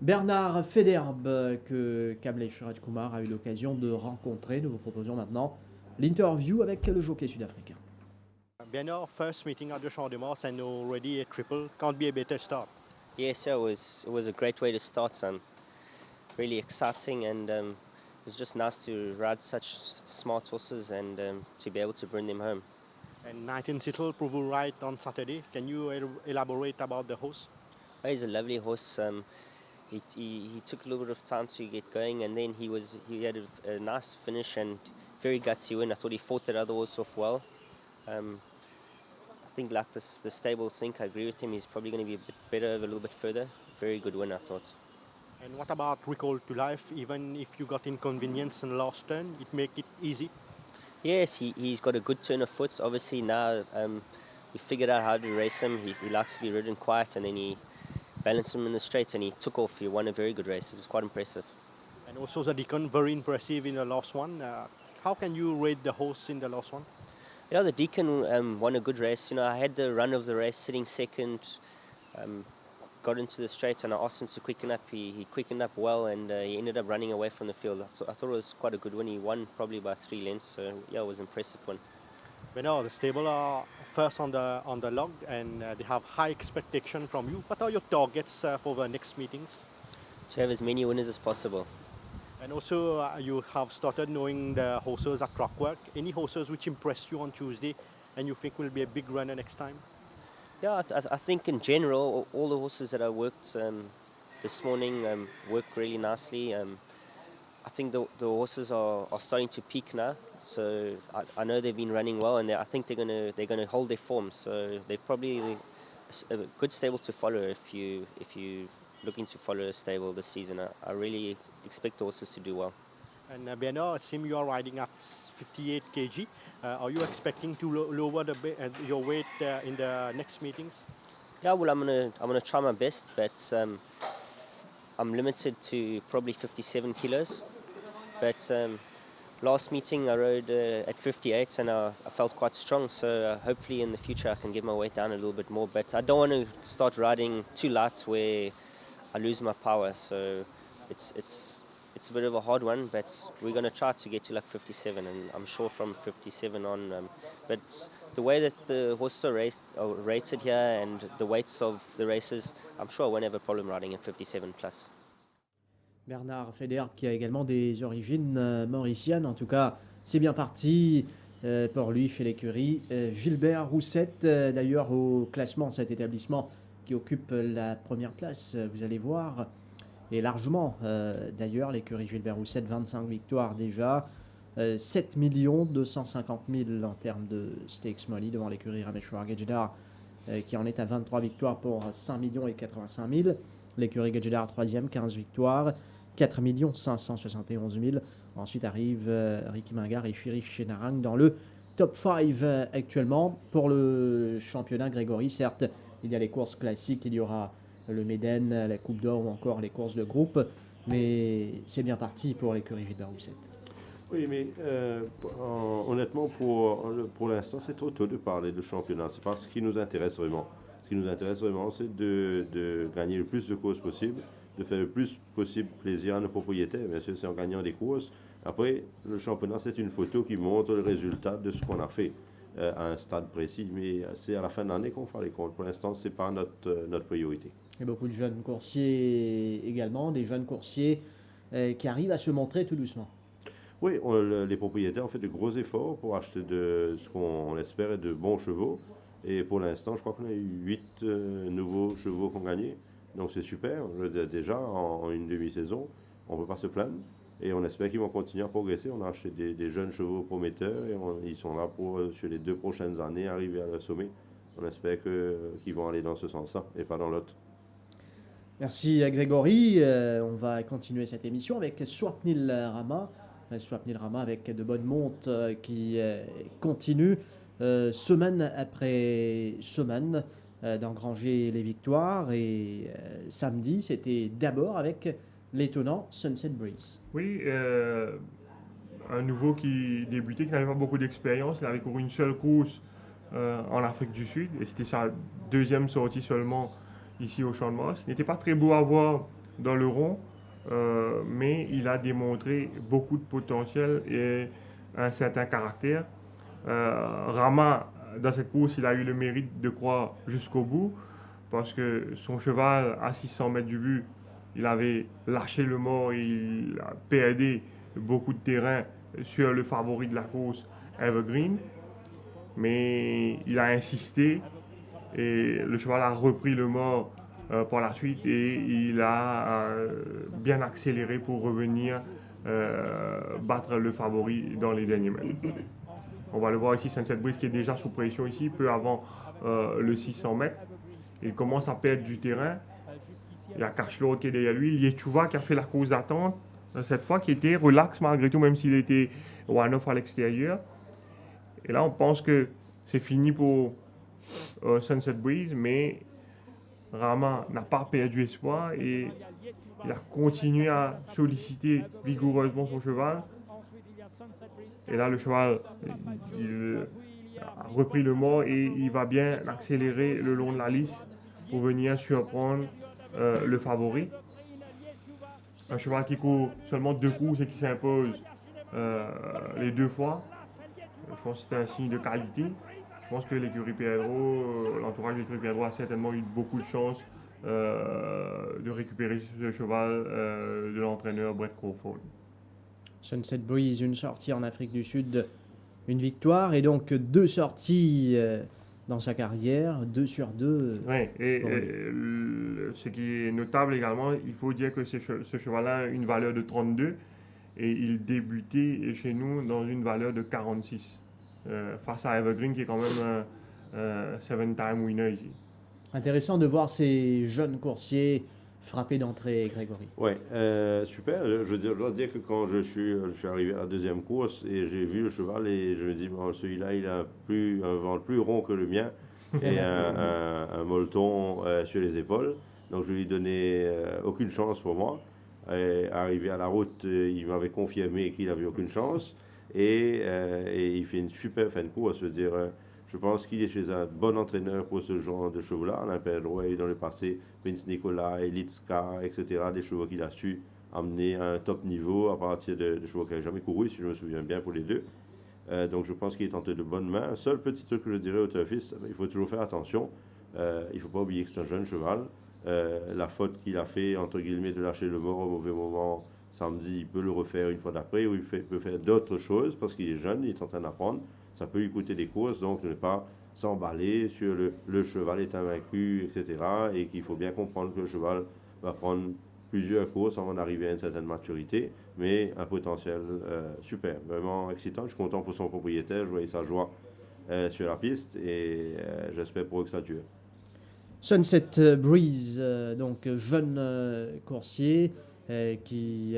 S1: Bernard Federbe, que Kamlesh Rajkumar a eu l'occasion de rencontrer. Nous vous proposons maintenant l'interview avec le jockey sud-africain.
S5: Bernard, first meeting at the Champ de Mars and already a triple. Can't be a better start.
S7: Yes, it was a great way to start. Really exciting and it was just nice to ride such smart horses and to be able to bring them home.
S5: And 19 Cittle proved right on Saturday. Can you elaborate about the horse?
S7: Oh, he's a lovely horse. He took a little bit of time to get going and then he had a nice finish and very gutsy win. I thought he fought that other horse off well. I think like the stable think, I agree with him, he's probably going to be a bit better a little bit further. Very good win, I thought.
S5: And what about recall to life? Even if you got inconvenience in the last turn, it make it easy?
S7: Yes, he's got a good turn of foot. Obviously now we figured out how to race him. He likes to be ridden quiet and then he balanced him in the straight and he took off. He won a very good race. It was quite impressive.
S5: And also the Deacon, very impressive in the last one. How can you rate the horse in the last one?
S7: Yeah, the Deacon won a good race. You know, I had the run of the race sitting second. got into the straight and I asked him to quicken up. He quickened up well and he ended up running away from the field. I thought it was quite a good win. He won probably by 3 lengths, so yeah, it was an impressive one.
S5: Bernard, the stable are first on the log and they have high expectation from you. What are your targets for the next meetings?
S7: To have as many winners as possible.
S5: And also you have started knowing the horses at track work. Any horses which impressed you on Tuesday and you think will be a big runner next time?
S7: Yeah, I think in general, all the horses that I worked this morning worked really nicely. I think the horses are starting to peak now, so I know they've been running well, and I think they're gonna hold their form. So they're probably a good stable to follow if you looking to follow a stable this season. I really expect the horses to do well.
S5: And Bernard, it seems you are riding at 58 kg. Are you expecting to lower your weight in the next meetings?
S7: Yeah, well, I'm gonna try my best, but I'm limited to probably 57 kilos. But last meeting I rode at 58 and I felt quite strong. So hopefully in the future I can get my weight down a little bit more. But I don't want to start riding too light where I lose my power. So it's a bit of a hard one, but we're going to try to get to like 57, and I'm sure from 57 on. But the way that the horses are rated here and the weights of the races, I'm sure I won't have a problem riding at 57 plus.
S1: Bernard Federbe qui a également des origines mauriciennes. En tout cas, c'est bien parti pour lui chez l'écurie. Gilbert Roussette, d'ailleurs au classement de cet établissement qui occupe la première place, vous allez voir. Et largement, d'ailleurs, l'écurie Gilbert Roussette, 25 victoires déjà, 7 250 000 en termes de stakes money devant l'écurie Rameshwar Gadgedar qui en est à 23 victoires pour 5 85 000. L'écurie Gadgedar 3e, 15 victoires, 4 571 000. Ensuite arrive Ricky Mingar et Chiri Chenarang dans le top 5 actuellement. Pour le championnat Grégory, certes, il y a les courses classiques, il y aura le Méden, la Coupe d'Or ou encore les courses de groupe, mais c'est bien parti pour l'écurie Gilbert Roussette.
S3: Oui, mais honnêtement, pour l'instant, c'est trop tôt de parler de championnat. C'est pas ce qui nous intéresse vraiment. Ce qui nous intéresse vraiment, c'est de gagner le plus de courses possible, de faire le plus possible plaisir à nos propriétaires. Bien sûr, c'est en gagnant des courses. Après, le championnat, c'est une photo qui montre le résultat de ce qu'on a fait à un stade précis, mais c'est à la fin de l'année qu'on fera les comptes. Pour l'instant, ce n'est pas notre priorité.
S1: Et beaucoup de jeunes coursiers également, des jeunes coursiers qui arrivent à se montrer tout doucement.
S3: Oui, les propriétaires ont fait de gros efforts pour acheter ce qu'on espère de bons chevaux. Et pour l'instant, je crois qu'on a eu 8 nouveaux chevaux qu'on gagné. Donc c'est super. Je veux dire, déjà, en une demi-saison, on ne peut pas se plaindre. Et on espère qu'ils vont continuer à progresser. On a acheté des jeunes chevaux prometteurs et ils sont là pour, sur les 2 prochaines années, arriver à le sommet. On espère qu'ils vont aller dans ce sens-là et pas dans l'autre.
S1: Merci à Grégory. On va continuer cette émission avec Swapnil Rama. Swapnil Rama avec de bonnes montes qui continuent semaine après semaine d'engranger les victoires. Et samedi, c'était d'abord avec l'étonnant Sunset Breeze.
S2: Oui, un nouveau qui débutait, qui n'avait pas beaucoup d'expérience. Il avait couru une seule course en Afrique du Sud et c'était sa 2e sortie seulement ici au Champ de Mars. Il n'était pas très beau à voir dans le rond, mais il a démontré beaucoup de potentiel et un certain caractère. Rama, dans cette course, il a eu le mérite de croire jusqu'au bout parce que son cheval, à 600 mètres du but, il avait lâché le mort et il a perdu beaucoup de terrain sur le favori de la course, Evergreen. Mais il a insisté et le cheval a repris le mort par la suite et il a bien accéléré pour revenir battre le favori dans les derniers mètres. On va le voir ici, Sunset Breeze qui est déjà sous pression ici, peu avant le 600 mètres. Il commence à perdre du terrain. Il y a Cashload qui est derrière lui. Lietuva qui a fait la course d'attente cette fois, qui était relax malgré tout, même s'il était one-off à l'extérieur. Et là, on pense que c'est fini pour Sunset Breeze, mais Rama n'a pas perdu espoir et il a continué à solliciter vigoureusement son cheval. Et là, le cheval il a repris le mort et il va bien accélérer le long de la lisse pour venir surprendre le favori. Un cheval qui court seulement 2 courses et qui s'impose les 2 fois. Je pense que c'est un signe de qualité. Je pense que l'écurie Pedro, l'entourage de l'écurie Pedro a certainement eu beaucoup de chance de récupérer ce cheval de l'entraîneur Brett Crawford.
S1: Sunset Breeze, une sortie en Afrique du Sud, une victoire et donc 2 sorties dans sa carrière, 2 sur 2.
S2: Oui, ce qui est notable également, il faut dire que ce cheval-là a une valeur de 32 et il débutait chez nous dans une valeur de 46 face à Evergreen qui est quand même un 7-time winner ici.
S1: Intéressant de voir ces jeunes coursiers frapper d'entrée, Grégory.
S3: Oui, super. Je dois dire que quand je suis arrivé à la deuxième course et j'ai vu le cheval et je me dis, bon, celui-là, il a un ventre plus rond que le mien et un molleton sur les épaules. Donc je lui ai donné aucune chance pour moi. Et arrivé à la route, il m'avait confirmé qu'il n'avait aucune chance et il fait une super fin de course. Je pense qu'il est chez un bon entraîneur pour ce genre de chevaux-là. Alain Pedro a eu dans le passé Vince Nicolas, Elitska, etc. Des chevaux qu'il a su amener à un top niveau à partir de chevaux qu'il n'avait jamais couru, si je me souviens bien, pour les deux. Donc je pense qu'il est entre de bonnes mains. Seul petit truc que je dirais au turfiste, il faut toujours faire attention. Il ne faut pas oublier que c'est un jeune cheval. La faute qu'il a fait, entre guillemets, de lâcher le mort au mauvais moment samedi, il peut le refaire une fois d'après ou il peut faire d'autres choses parce qu'il est jeune, il est en train d'apprendre. Ça peut lui coûter des courses, donc ne pas s'emballer sur le cheval est invaincu, etc. Et qu'il faut bien comprendre que le cheval va prendre plusieurs courses avant d'arriver à une certaine maturité, mais un potentiel super, vraiment excitant. Je suis content pour son propriétaire, je voyais sa joie sur la piste et j'espère pour eux que ça dure.
S1: Sunset Breeze, donc jeune coursier qui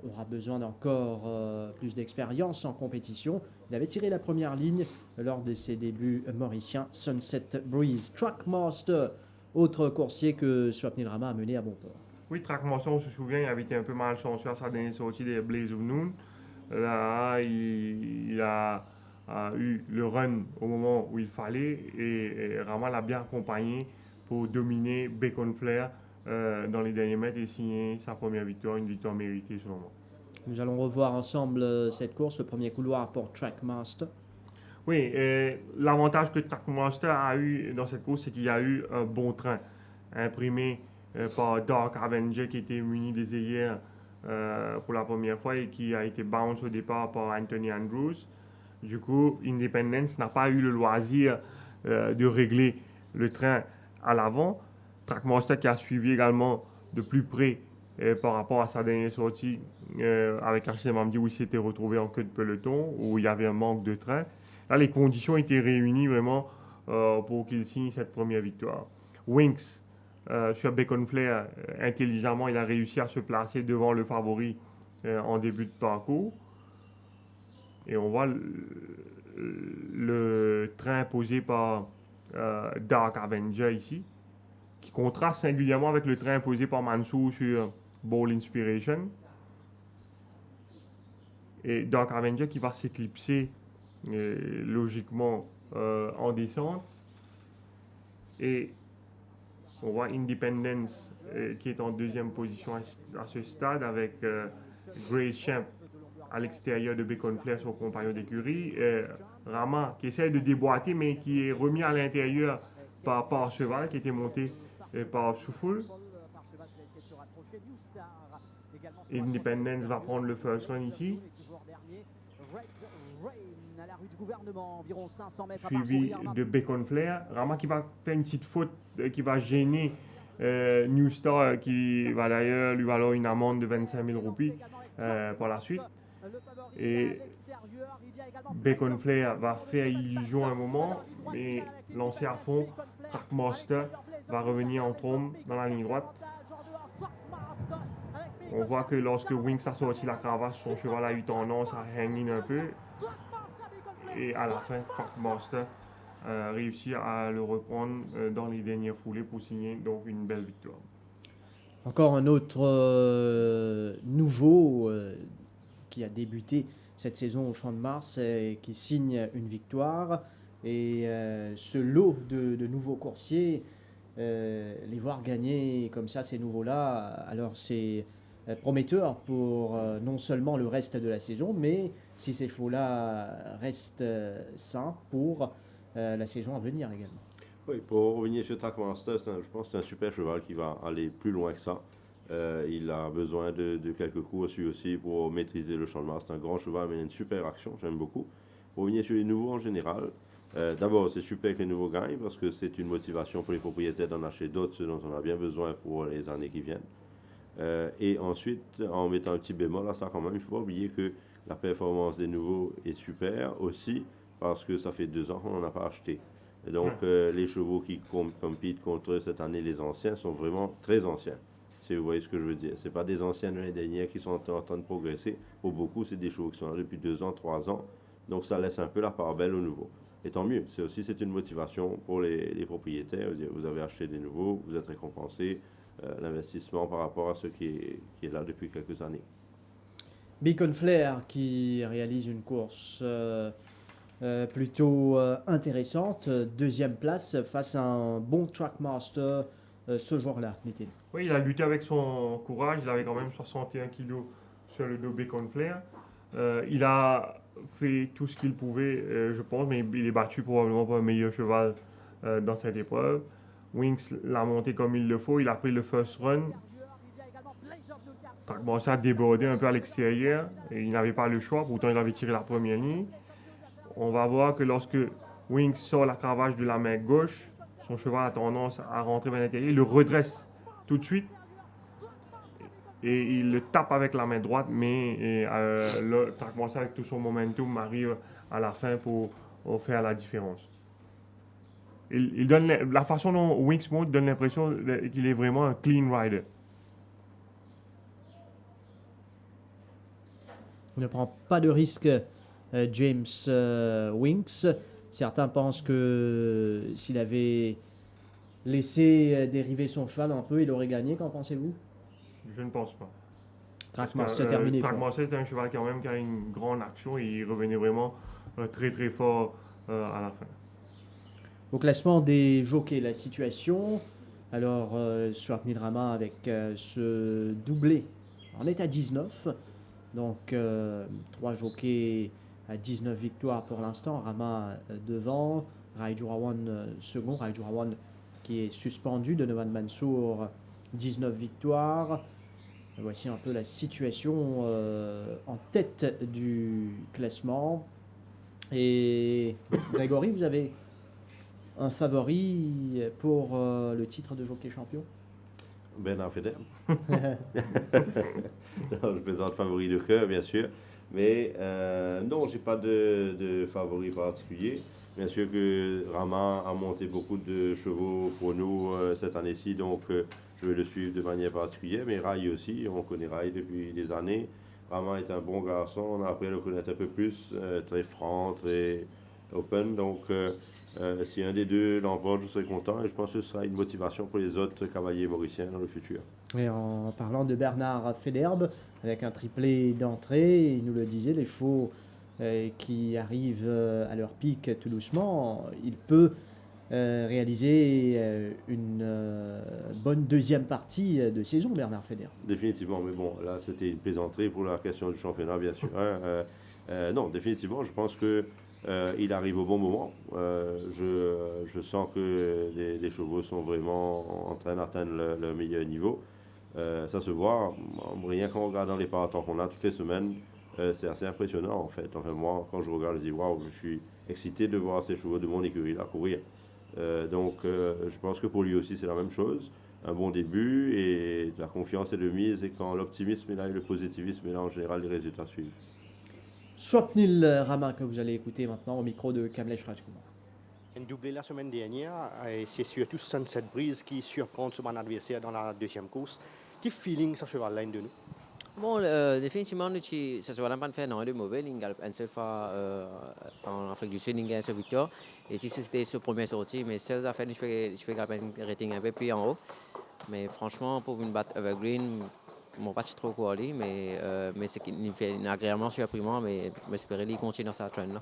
S1: aura besoin d'encore plus d'expérience en compétition. Il avait tiré la première ligne lors de ses débuts mauriciens. Sunset Breeze, Trackmaster, autre coursier que Swapnil Rama a mené à bon port.
S2: Oui, Trackmaster, on se souvient, il avait été un peu malchanceux à sa dernière sortie des Blaze of Noon. Là, il a eu le run au moment où il fallait et Rama l'a bien accompagné pour dominer Bacon Flair dans les derniers mètres et signer sa première victoire, une victoire méritée selon moi.
S1: Nous allons revoir ensemble cette course, le premier couloir pour Trackmaster.
S2: Oui, l'avantage que Trackmaster a eu dans cette course, c'est qu'il y a eu un bon train imprimé par Dark Avenger qui était muni des œillères pour la première fois et qui a été bounce au départ par Anthony Andrews. Du coup, Independence n'a pas eu le loisir de régler le train à l'avant. Trackmaster qui a suivi également de plus près par rapport à sa dernière sortie avec HCM Mamdi où il s'était retrouvé en queue de peloton, où il y avait un manque de train. Là, les conditions étaient réunies vraiment pour qu'il signe cette première victoire. Winx, sur Bacon Flair, intelligemment, il a réussi à se placer devant le favori en début de parcours. Et on voit le train imposé par Dark Avenger ici, qui contraste singulièrement avec le train imposé par Mansour sur Ball Inspiration. Et Dark Avenger qui va s'éclipser logiquement en descente. Et on voit Independence qui est en deuxième position à ce stade avec Grace Champ à l'extérieur de Bacon Flair, son compagnon d'écurie. Rama qui essaie de déboîter mais qui est remis à l'intérieur par Parseval qui était monté par Soufoul. Independence va prendre le first run ici. Suivi de Bacon Flair. Rama qui va faire une petite faute qui va gêner New Star qui va d'ailleurs lui valoir une amende de 25 000 roupies par la suite. Et Bacon Flair va faire illusion un moment, mais lancer à fond, Trackmaster va revenir en trombe dans la ligne droite. On voit que lorsque Winx a sorti la cravache, son cheval a eu tendance à hang in un peu. Et à la fin, Trackmaster réussit à le reprendre dans les dernières foulées pour signer donc une belle victoire.
S1: Encore un autre nouveau qui a débuté cette saison au Champ de Mars et qui signe une victoire. Et ce lot de nouveaux coursiers les voir gagner comme ça ces nouveaux-là, alors c'est prometteur pour non seulement le reste de la saison, mais si ces chevaux-là restent sains pour la saison à venir également.
S3: Oui, pour revenir sur Trackmaster, je pense que c'est un super cheval qui va aller plus loin que ça. Il a besoin de quelques courses aussi pour maîtriser le champ de Mars. C'est un grand cheval, mais il a une super action, j'aime beaucoup. Pour revenir sur les nouveaux en général, d'abord c'est super que les nouveaux gagnent parce que c'est une motivation pour les propriétaires d'en acheter d'autres, ce dont on a bien besoin pour les années qui viennent. Et ensuite, en mettant un petit bémol à ça quand même, il ne faut pas oublier que la performance des nouveaux est super aussi parce que ça fait 2 ans qu'on n'en a pas acheté. Et donc les chevaux qui compitent contre cette année les anciens sont vraiment très anciens. Si vous voyez ce que je veux dire. Ce n'est pas des anciens de l'année dernière qui sont en train de progresser. Pour beaucoup, c'est des chevaux qui sont là depuis 2 ans, 3 ans. Donc ça laisse un peu la part belle aux nouveaux. Et tant mieux. C'est une motivation pour les propriétaires. Vous avez acheté des nouveaux, vous êtes récompensé l'investissement par rapport à ce qui est là depuis quelques années.
S1: Beacon Flair qui réalise une course plutôt intéressante. 2e place face à un bon Trackmaster ce jour-là, Mété.
S2: Oui, il a lutté avec son courage. Il avait quand même 61 kilos sur le dos Beacon Flair. Il a fait tout ce qu'il pouvait, je pense, mais il est battu probablement par un meilleur cheval dans cette épreuve. Winx l'a monté comme il le faut. Il a pris le first run. Trackmaster a débordé un peu à l'extérieur. Et il n'avait pas le choix. Pourtant, il avait tiré la première ligne. On va voir que lorsque Winx sort la cravache de la main gauche, son cheval a tendance à rentrer vers l'intérieur. Il le redresse tout de suite. Et il le tape avec la main droite, mais le Trackmaster avec tout son momentum arrive à la fin pour faire la différence. Il donne la façon dont Winx monte donne l'impression qu'il est vraiment un clean rider.
S1: On ne prend pas de risque, James Winx. Certains pensent que s'il avait laissé dériver son cheval un peu, il aurait gagné. Qu'en pensez-vous?
S2: Je ne pense pas.
S1: Trackmaster terminé.
S2: Trackmaster est un cheval quand même qui a une grande action et il revenait vraiment très très fort à la fin.
S1: Au classement des jockeys, la situation, alors Stuart Milrama avec ce doublé en est à 19. Donc 3 jockeys à 19 victoires pour l'instant. Rama devant, Raijurawan second. Raijurawan qui est suspendu, de Donovan Mansour 19 victoires. Voici un peu la situation en tête du classement. Et Grégory, vous avez un favori pour le titre de jockey champion?
S3: Bernard Feder. Je plaisante, favori de cœur, bien sûr. Mais non, je n'ai pas de favori particulier. Bien sûr que Rama a monté beaucoup de chevaux pour nous cette année-ci, donc je vais le suivre de manière particulière. Mais Rai aussi, on connaît Rai depuis des années. Rama est un bon garçon, on a appris à le connaître un peu plus, très franc, très open. Donc si un des deux l'emporte, je serai content et je pense que ce sera une motivation pour les autres cavaliers mauriciens dans le futur.
S1: Et en parlant de Bernard Federbe, avec un triplé d'entrée, il nous le disait, les chevaux qui arrivent à leur pic tout doucement, il peut réaliser une bonne deuxième partie de saison, Bernard Federbe.
S3: Définitivement, mais bon, là c'était une plaisanterie pour la question du championnat, bien sûr. Non, définitivement, je pense que il arrive au bon moment. Je sens que les chevaux sont vraiment en train d'atteindre le meilleur niveau. Ça se voit, rien qu'en regardant les paratons qu'on a toutes les semaines, c'est assez impressionnant en fait. Enfin, moi, quand je regarde, je dis waouh, je suis excité de voir ces chevaux de mon écurie là courir. Donc, je pense que pour lui aussi, c'est la même chose. Un bon début et la confiance est de mise. Et quand l'optimisme est là et le positivisme est là, en général, les résultats suivent.
S1: Swapnil Rama, que vous allez écouter maintenant au micro de Kamlesh Rajkumar.
S5: Un doublé la semaine dernière, et c'est surtout Sunset Breeze qui surprend son adversaire dans la deuxième course. Quel feeling ça cheval-là de nous?
S8: Bon, définitivement, ce cheval n'a pas fait non de mauvais. Il galope une seule fois en Afrique du Sud, il gagne sa victoire. Et si c'était sa première sortie, mais seule affaire, je peux galoper un rating un peu plus en haut. Mais franchement, pour une batte Evergreen, je ne sais pas trop quoi aller, mais c'est qu'il fait agréablement surprenant, mais j'espère qu'il continue dans sa trend là.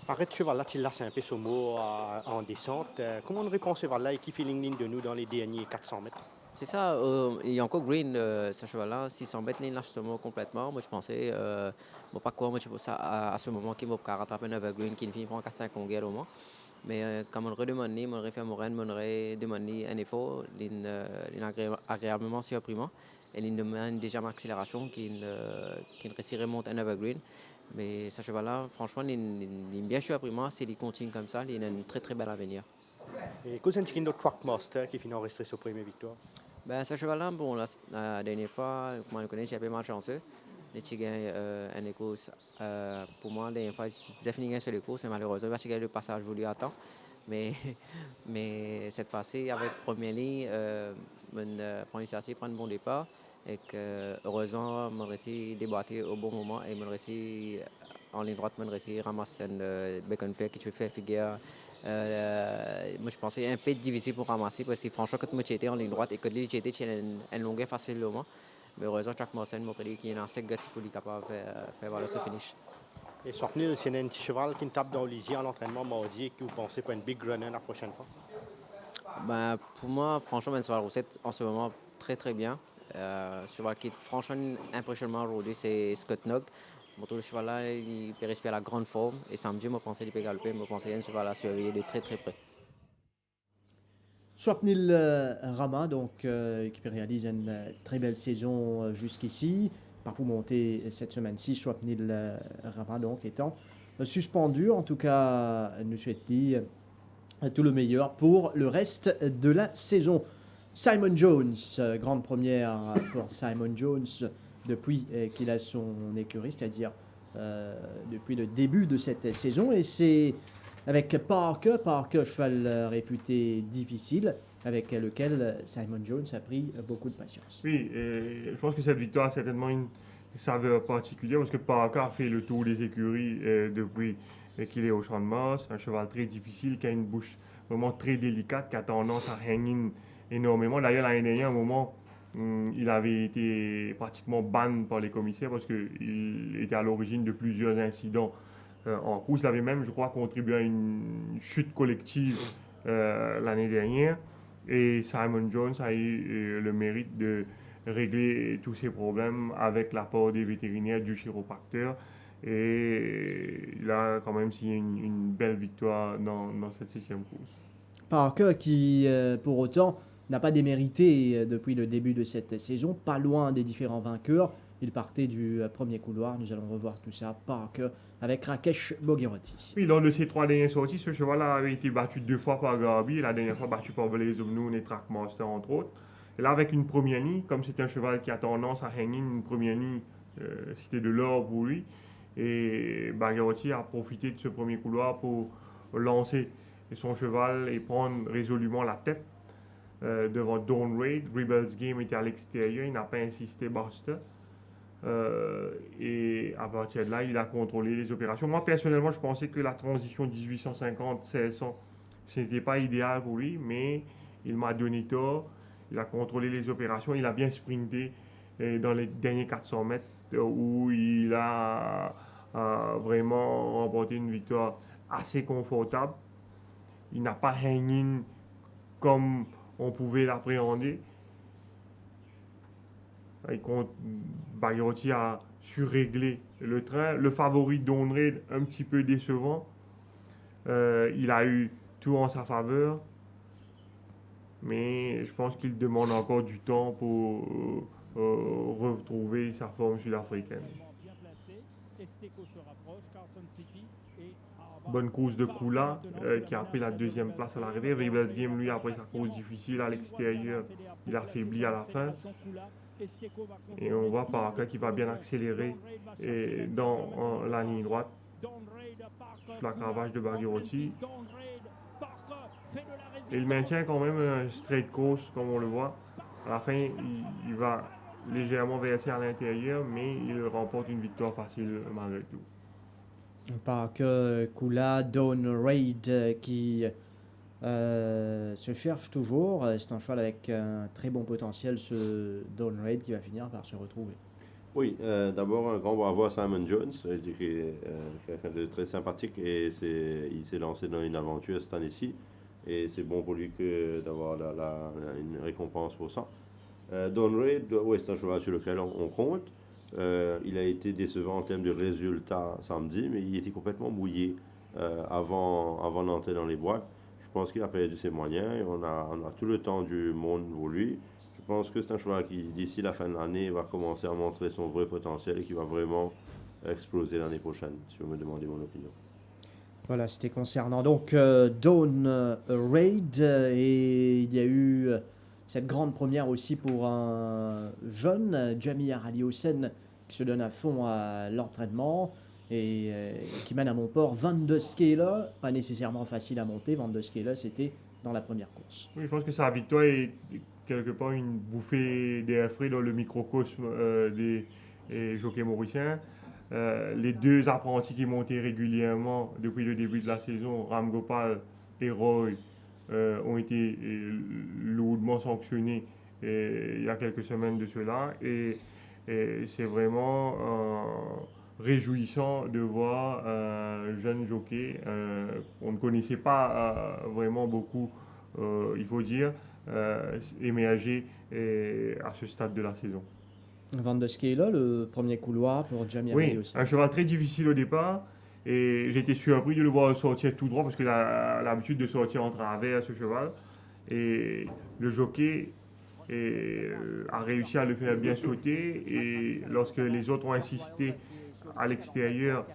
S5: Paraît ce cheval-là, il lâche un peu son mot en descente. Comment on répond à ce cheval-là et qui fait ligne de nous dans les derniers 400 mètres?
S8: C'est ça, il y a encore Green, ce cheval-là, 600 mètres, il lâche seulement complètement. Moi, je pensais, bon, pas quoi, moi, je pense à ce moment qu'il m'a rattrapé un Green qui finit en 4-5 congues au moins. Mais quand on redemande, on aurait fait Moren, on aurait demandé un effort, il agréablement surpris. Et il demande déjà une accélération qui remonte un Evergreen. Mais ce cheval-là, franchement, il est bien surpris. S'il continue comme ça, il a un très très bel avenir.
S5: Et qu'est-ce qu'il y a de Trackmaster qui finit en resté sur première victoire?
S8: Ben, ce cheval-là, bon, la dernière fois, comme on le connaît, j'ai un peu malchanceux. J'ai gagné un écosse. Pour moi, la dernière fois, j'ai fini sur l'écosse, mais malheureusement, j'ai gagné le passage voulu à temps. Mais cette fois-ci, avec première ligne, mon initiative prend un bon départ. Et que, heureusement, je réussi à débattre au bon moment et je réussi en ligne droite, je réussi à ramasser un bacon play qui te fait figure. Moi, je pensais un peu difficile pour ramasser parce que franchement, quand moi j'étais en ligne droite et que lui j'étais sur une longueur facilement. Mais heureusement, Jack Morrison m'a prédit qu'il y a un assez guts pour lui capable de faire voilà ce finish.
S5: Et Swapnil, c'est un petit cheval qui tape dans l'Isier en entraînement mardi et que vous pensez pour une big runner la prochaine fois?
S8: Ben, pour moi, franchement, Ben Soir Roussette en ce moment très très bien. Cheval qui est franchement impressionnant aujourd'hui, c'est Scott Nog. Le cheval-là, il peut respirer à la grande forme et samedi, je pensais qu'il peut galoper, je pensais qu'il cheval à surveiller de très très près.
S1: Swapnil Rama, donc, qui réalise une très belle saison jusqu'ici. Pas pour monter cette semaine-ci, Swapnil Rama, donc, étant suspendu. En tout cas, nous souhaitons tout le meilleur pour le reste de la saison. Simon Jones, grande première pour Simon Jones depuis qu'il a son écurie, c'est-à-dire depuis le début de cette saison. Et c'est avec Parker, cheval réputé difficile, avec lequel Simon Jones a pris beaucoup de patience.
S2: Oui, et je pense que cette victoire a certainement une saveur particulière parce que Parker a fait le tour des écuries depuis qu'il est au Champ de Mars. Un cheval très difficile qui a une bouche vraiment très délicate, qui a tendance à hang énormément. D'ailleurs, l'année dernière, à un moment, il avait été pratiquement ban par les commissaires parce qu'il était à l'origine de plusieurs incidents en course. Il avait même, je crois, contribué à une chute collective l'année dernière. Et Simon Jones a eu le mérite de régler tous ces problèmes avec l'apport des vétérinaires, du chiropracteur. Et il a quand même signé une belle victoire dans cette 6e course.
S1: Parker qui, pour autant, n'a pas démérité depuis le début de cette saison, pas loin des différents vainqueurs. Il partait du premier couloir, nous allons revoir tout ça. Parker avec Rakesh Boghirotti.
S2: Oui, lors de ces 3 dernières sorties, ce cheval-là avait été battu 2 fois par Garby, la dernière fois battu par Blaze of Noon et Trackmaster entre autres. Et là, avec une première ligne, comme c'est un cheval qui a tendance à hang une première ligne, c'était de l'or pour lui. Et Boghirotti a profité de ce premier couloir pour lancer son cheval et prendre résolument la tête devant Dawn Raid. Rebel's Game était à l'extérieur, il n'a pas insisté Buster. Et à partir de là, il a contrôlé les opérations. Moi, personnellement, je pensais que la transition 1850-1600, ce n'était pas idéal pour lui, mais il m'a donné tort. Il a contrôlé les opérations, il a bien sprinté dans les derniers 400 mètres où il a vraiment remporté une victoire assez confortable. Il n'a pas hang-in comme on pouvait l'appréhender. Boghirotti a su régler le train. Le favori Dawn Raid, un petit peu décevant. Il a eu tout en sa faveur. Mais je pense qu'il demande encore du temps pour retrouver sa forme sud-africaine. Bonne course de Kula qui a pris la 2e place à l'arrivée. Rebel's Game, lui, après sa course difficile à l'extérieur, il a affaibli à la fin. Et on voit Parker qui va bien accélérer dans la ligne droite sur la cravache de Boghirotti. Et il maintient quand même un straight course comme on le voit. À la fin, il va légèrement verser à l'intérieur, mais il remporte une victoire facile malgré tout.
S1: Parker, Kula, Dawn Raid qui se cherche toujours. C'est un cheval avec un très bon potentiel, ce Dawn Raid, qui va finir par se retrouver.
S3: Oui, d'abord un grand bravo à Simon Jones, qui est quelqu'un de très sympathique et il s'est lancé dans une aventure cette année-ci. Et c'est bon pour lui d'avoir une récompense pour ça. Don Reid, ouais, c'est un cheval sur lequel on compte. Il a été décevant en termes de résultats samedi, mais il était complètement mouillé avant d'entrer dans les boîtes. Je pense qu'il a perdu ses moyens et on a tout le temps du monde pour lui. Je pense que c'est un cheval qui, d'ici la fin de l'année, va commencer à montrer son vrai potentiel et qui va vraiment exploser l'année prochaine, si vous me demandez mon opinion.
S1: Voilà, c'était concernant donc Dawn Reid et il y a eu cette grande première aussi pour un jeune, Jamir Ali Hossein, qui se donne à fond à l'entraînement et qui mène à Montport. Van de Skele, pas nécessairement facile à monter. Van de Skele, c'était dans la première course.
S2: Oui, je pense que sa victoire est quelque part une bouffée d'air frais dans le microcosme des jockeys mauriciens. Les deux apprentis qui montaient régulièrement depuis le début de la saison, Ram Gopal et Roy, ont été lourdement sanctionnés il y a quelques semaines de cela. Et c'est vraiment réjouissant de voir un jeune jockey qu'on ne connaissait pas vraiment beaucoup, il faut dire, émerger à ce stade de la saison.
S1: Van de Skele, le premier couloir pour Jamir Ali
S2: Oui,
S1: Hossein.
S2: un cheval très difficile au départ. Et j'ai été surpris de le voir sortir tout droit parce qu'il a l'habitude de sortir en travers ce cheval. Et le jockey a réussi à le faire bien sauter. Et lorsque les autres ont insisté à l'extérieur,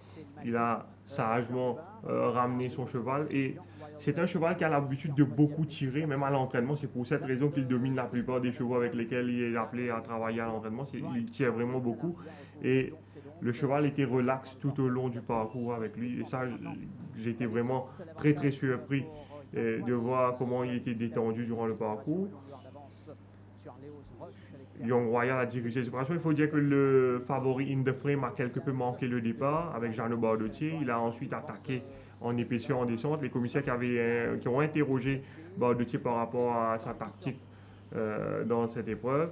S2: il a sagement ramené son cheval. Et c'est un cheval qui a l'habitude de beaucoup tirer, même à l'entraînement. C'est pour cette raison qu'il domine la plupart des chevaux avec lesquels il est appelé à travailler à l'entraînement. Il tire vraiment beaucoup. Et le cheval était relax tout au long du parcours avec lui. Et ça, j'ai été vraiment très très surpris de voir comment il était détendu durant le parcours. Young Royal a dirigé les opérations. Il faut dire que le favori In The Frame a quelque peu manqué le départ avec Jeannot Bardotier. Il a ensuite attaqué en épaisseur en descente. Les commissaires qui ont interrogé Bardotier par rapport à sa tactique dans cette épreuve,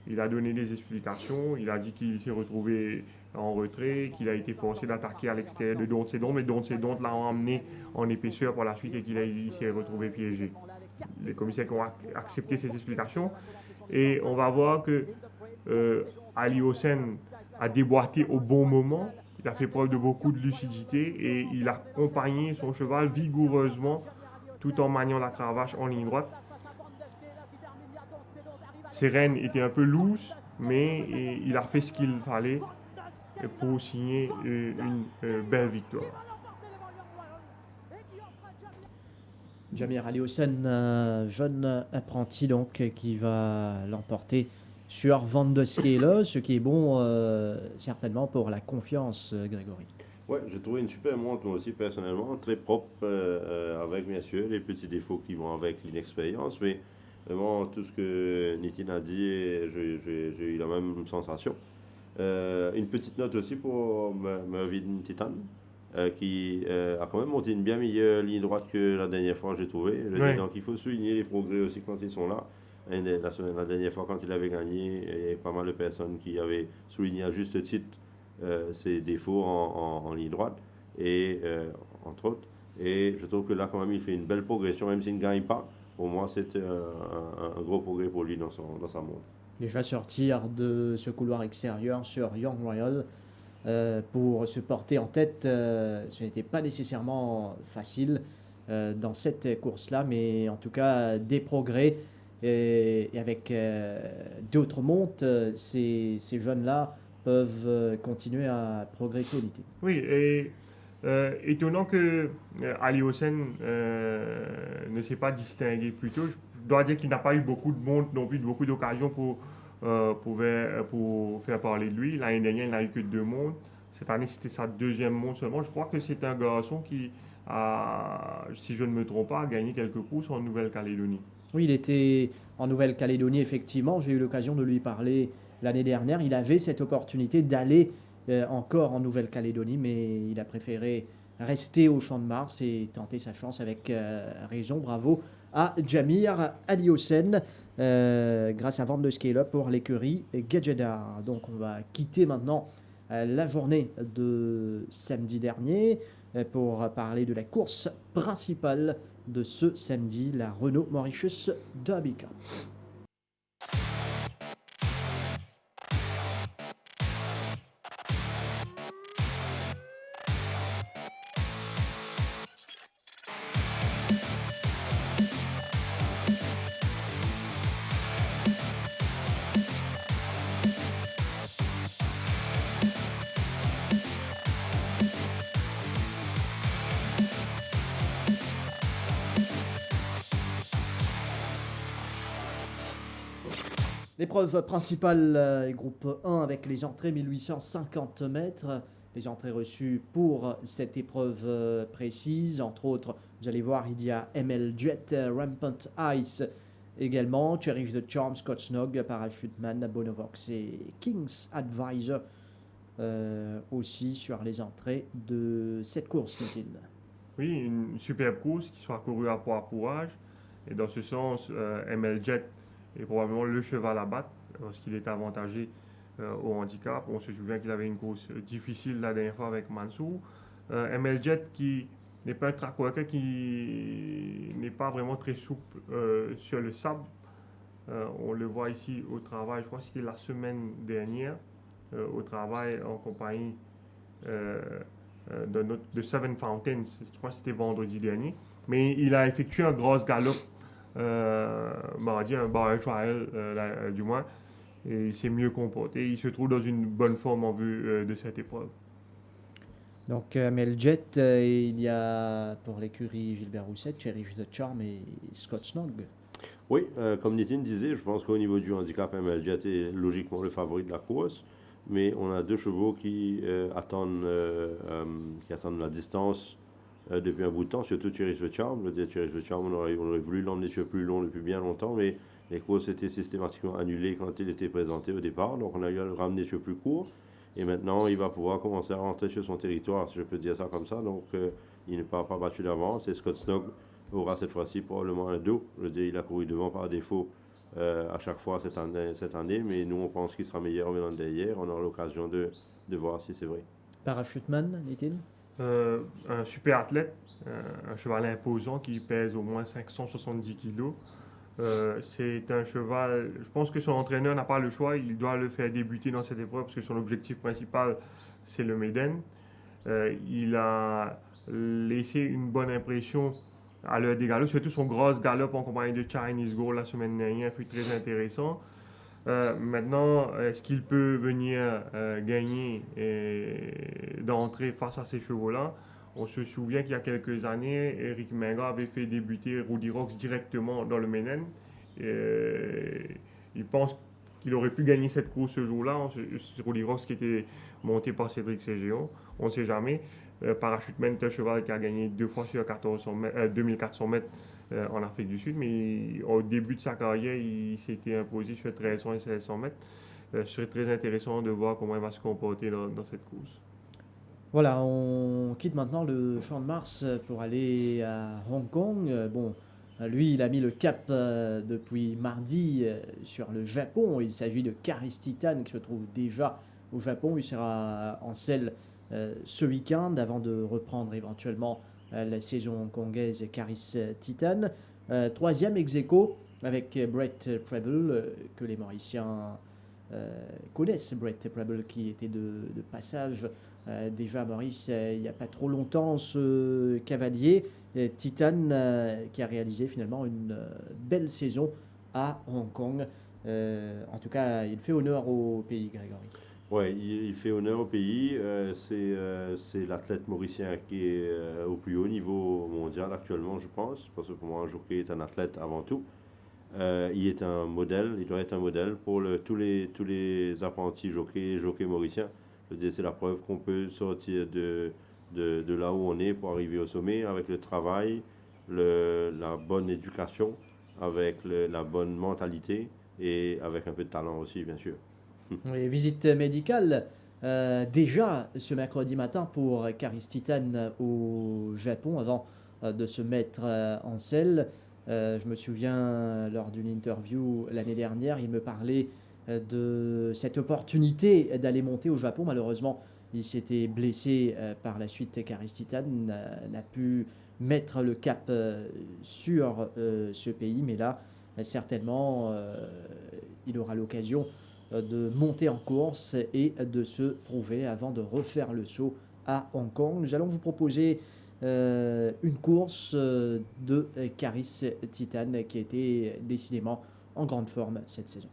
S2: il a donné des explications. Il a dit qu'il s'est retrouvé en retrait, qu'il a été forcé d'attaquer à l'extérieur de Don't Say Don't, mais Don't Say Don't l'a emmené en épaisseur par la suite et qu'il s'est retrouvé piégé. Les commissaires qui ont accepté ces explications. Et on va voir que Ali Hossein a déboîté au bon moment. Il a fait preuve de beaucoup de lucidité et il a accompagné son cheval vigoureusement tout en maniant la cravache en ligne droite. Ses rênes étaient un peu lousses, mais il a fait ce qu'il fallait pour signer une belle victoire.
S1: Jamir Ali Hossein, jeune apprenti donc, qui va l'emporter sur Van de Skele, ce qui est bon certainement pour la confiance, Grégory.
S3: Ouais, j'ai trouvé une super montre moi aussi personnellement, très propre, avec bien sûr les petits défauts qui vont avec l'inexpérience, mais vraiment tout ce que Nitin a dit, j'ai eu la même sensation. Une petite note aussi pour Mervyn Titan, qui a quand même monté une bien meilleure ligne droite que la dernière fois, j'ai trouvé.
S2: Oui.
S3: Donc il faut souligner les progrès aussi quand ils sont là. Et la dernière fois, quand il avait gagné, il y avait pas mal de personnes qui avaient souligné à juste titre ses défauts en ligne droite, et entre autres. Et je trouve que là, quand même, il fait une belle progression, même s'il ne gagne pas. Pour moi, c'est un gros progrès pour lui dans sa montre.
S1: Déjà sortir de ce couloir extérieur sur Young Royal pour se porter en tête, ce n'était pas nécessairement facile dans cette course-là, mais en tout cas des progrès. Et avec d'autres montes, ces jeunes-là peuvent continuer à progresser vite.
S2: Oui, et étonnant que Ali Hossein ne s'est pas distingué plus tôt. Je dois dire qu'il n'a pas eu beaucoup de montes non plus, beaucoup d'occasions pour faire parler de lui. L'année dernière, il n'a eu que 2 montes. Cette année, c'était sa 2e monte seulement. Je crois que c'est un garçon qui a, si je ne me trompe pas, gagné quelques courses en Nouvelle-Calédonie.
S1: Oui, il était en Nouvelle-Calédonie, effectivement. J'ai eu l'occasion de lui parler l'année dernière. Il avait cette opportunité d'aller encore en Nouvelle-Calédonie, mais il a préféré rester au Champ de Mars et tenter sa chance avec raison. Bravo à Jamir Ali Hossein. grâce à vente de scale-up pour l'écurie Gadjedar. Donc on va quitter maintenant la journée de samedi dernier pour parler de la course principale de ce samedi, la Renault Mauritius Derby Cup. L'épreuve principale, groupe 1 avec les entrées 1850 mètres. Les entrées reçues pour cette épreuve précise. Entre autres, vous allez voir, il y a ML Jet, Rampant Ice également, Cherish the Charm, Scott Snog, Parachuteman, Bonovox et King's Advisor aussi sur les entrées de cette course, Nitin.
S2: Oui, une superbe course qui sera courue à poids pourrage. Et dans ce sens, ML Jet est probablement le cheval à battre lorsqu'il est avantagé au handicap. On se souvient qu'il avait une course difficile la dernière fois avec Mansour. ML Jet qui n'est pas un track worker, qui n'est pas vraiment très souple sur le sable. On le voit ici au travail, je crois que c'était la semaine dernière, au travail en compagnie de Seven Fountains, je crois que c'était vendredi dernier. Mais il a effectué un gros galop mardi, un bar trial du moins, et il s'est mieux comporté. Il se trouve dans une bonne forme en vue de cette épreuve.
S1: Donc, Meljet, il y a pour l'écurie Gilbert Rousset, Cherish the Charm et Scott Snog.
S3: Oui, comme Nitin disait, je pense qu'au niveau du handicap, ML Jet est logiquement le favori de la course. Mais on a deux chevaux qui attendent la distance depuis un bout de temps, surtout Cherish the Charm. Je veux dire, Cherish the Charm, on aurait voulu l'emmener sur plus long depuis bien longtemps, mais les courses étaient systématiquement annulées quand il était présenté au départ. Donc on a eu à le ramener sur plus court. Et maintenant, il va pouvoir commencer à rentrer sur son territoire, si je peux dire ça comme ça. Donc il n'est pas battu d'avance. Et Scott Snog aura cette fois-ci probablement un dos. Je veux dire, il a couru devant par défaut à chaque fois cette année, mais nous on pense qu'il sera meilleur venant derrière. On aura l'occasion de voir si c'est vrai.
S1: Parachuteman, Nitin?
S2: Un super athlète, un cheval imposant qui pèse au moins 570 kg. C'est un cheval, je pense que son entraîneur n'a pas le choix, il doit le faire débuter dans cette épreuve parce que son objectif principal c'est le maiden. Il a laissé une bonne impression à l'heure des galops, surtout son gros galop en compagnie de Chinese Gold la semaine dernière fut très intéressant. Maintenant, est-ce qu'il peut venir gagner d'entrée face à ces chevaux-là? On se souvient qu'il y a quelques années, Eric Menga avait fait débuter Rudy Rocks directement dans le Ménen. Il pense qu'il aurait pu gagner cette course ce jour-là. Rudy Rocks qui était monté par Cédric Ségéon, on ne sait jamais. Parachuteman est un cheval qui a gagné 2 fois sur 2400 mètres en Afrique du Sud, mais au début de sa carrière, il s'était imposé sur 1300 et 1600 mètres. Ce serait très intéressant de voir comment il va se comporter dans cette course.
S1: Voilà, on quitte maintenant le Champ de Mars pour aller à Hong Kong. Bon, lui, il a mis le cap depuis mardi sur le Japon. Il s'agit de Caris Titan qui se trouve déjà au Japon. Il sera en selle ce week-end avant de reprendre éventuellement la saison hongkongaise Caris Titan. Troisième ex-aequo avec Brett Preble, que les Mauriciens connaissent. Brett Preble qui était de passage déjà à Maurice il n'y a pas trop longtemps, ce cavalier Titan qui a réalisé finalement une belle saison à Hong Kong. En tout cas, il fait honneur au pays, Grégory.
S3: Oui, il fait honneur au pays. C'est l'athlète mauricien qui est au plus haut niveau mondial actuellement, je pense, parce que pour moi, un jockey est un athlète avant tout. Il est un modèle, il doit être un modèle pour tous les apprentis jockeys mauriciens. Je veux dire, c'est la preuve qu'on peut sortir de là où on est pour arriver au sommet avec le travail, la bonne éducation, avec la bonne mentalité et avec un peu de talent aussi, bien sûr.
S1: Oui, visite médicale déjà ce mercredi matin pour Caris Titan au Japon avant de se mettre en selle. Je me souviens, lors d'une interview l'année dernière, il me parlait de cette opportunité d'aller monter au Japon. Malheureusement, il s'était blessé par la suite. Karis Titan n'a pu mettre le cap sur ce pays, mais là, certainement, il aura l'occasion de monter en course et de se prouver avant de refaire le saut à Hong Kong. Nous allons vous proposer une course de Karis Titan qui était décidément en grande forme cette saison.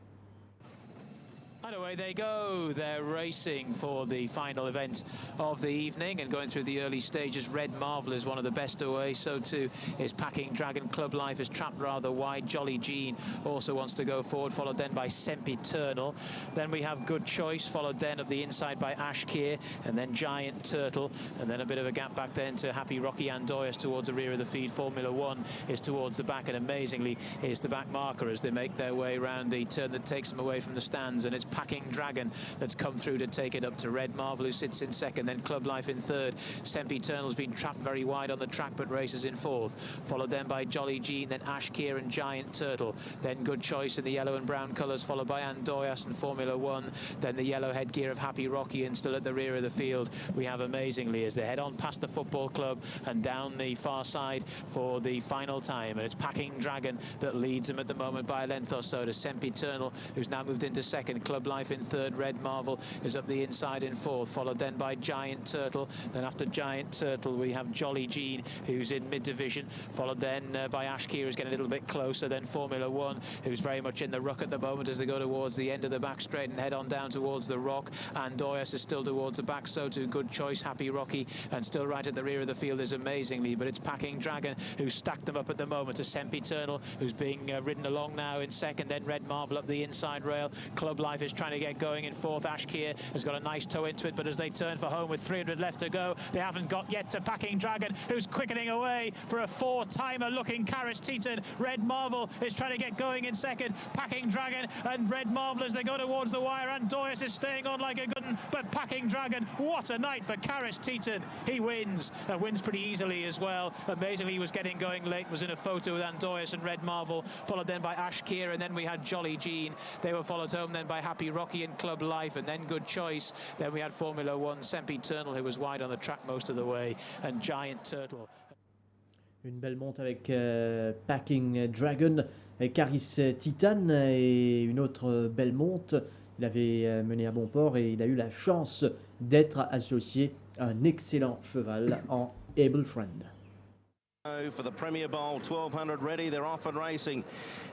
S9: And away they go. They're racing for the final event of the evening and going through the early stages. Red Marvel is one of the best away. So too is Packing Dragon. Club Life is trapped rather wide. Jolly Jean also wants to go forward, followed then by Sempiternal. Then we have Good Choice, followed then up the inside by Ashkir, and then Giant Turtle, and then a bit of a gap back then to Happy Rocky Andoyas towards the rear of the feed. Formula One is towards the back, and amazingly is the back marker as they make their way around the turn that takes them away from the stands, and it's Packing Dragon that's come through to take it up to Red Marvel, who sits in second, then Club Life in third. Sempiternal's been trapped very wide on the track but races in fourth, followed then by Jolly Jean, then Ashkir and Giant Turtle, then Good Choice in the yellow and brown colours, followed by Andoyas and Formula One, then the yellow headgear of Happy Rocky, and still at the rear of the field we have amazingly as they head on past the football club and down the far side for the final time, and it's Packing Dragon that leads them at the moment by a length or so to Sempiternal, who's now moved into second. Club Life in third. Red Marvel is up the inside in fourth, followed then by Giant Turtle. Then after Giant Turtle we have Jolly Jean, who's in mid-division, followed then by Ashkir, who's getting a little bit closer, then Formula One, who's very much in the ruck at the moment as they go towards the end of the back straight and head on down towards the rock. Andoyas is still towards the back, so too Good Choice, Happy Rocky, and still right at the rear of the field is amazingly, but it's Packing Dragon who's stacked them up at the moment to Sempiternal, who's being ridden along now in second, then Red Marvel up the inside rail. Club Life is trying to get going in fourth. Ashkir has got a nice toe into it, but as they turn for home with 300 left to go, they haven't got yet to Packing Dragon, who's quickening away for a four-timer looking Karis Titan. Red Marvel is trying to get going in second. Packing Dragon and Red Marvel as they go towards the wire. Andoyas is staying on like a good one, but Packing Dragon, what a night for Karis Titan. He wins, and wins pretty easily as well. Amazingly, he was getting going late, was in a photo with Andoyas and Red Marvel, followed then by Ashkir, and then we had Jolly Jean. They were followed home then by Happy Rocky and Club Life, and then Good Choice. Then we had Formula One, Sempiternal, who was wide on the track most of the way, and Giant Turtle.
S1: Une belle monte avec Packing Dragon, Karis Titan, et une autre belle monte. Il avait mené à bon port et il a eu la chance d'être associé à un excellent cheval en Able Friend.
S10: For the Premier Bowl, 1200 ready, they're off and racing,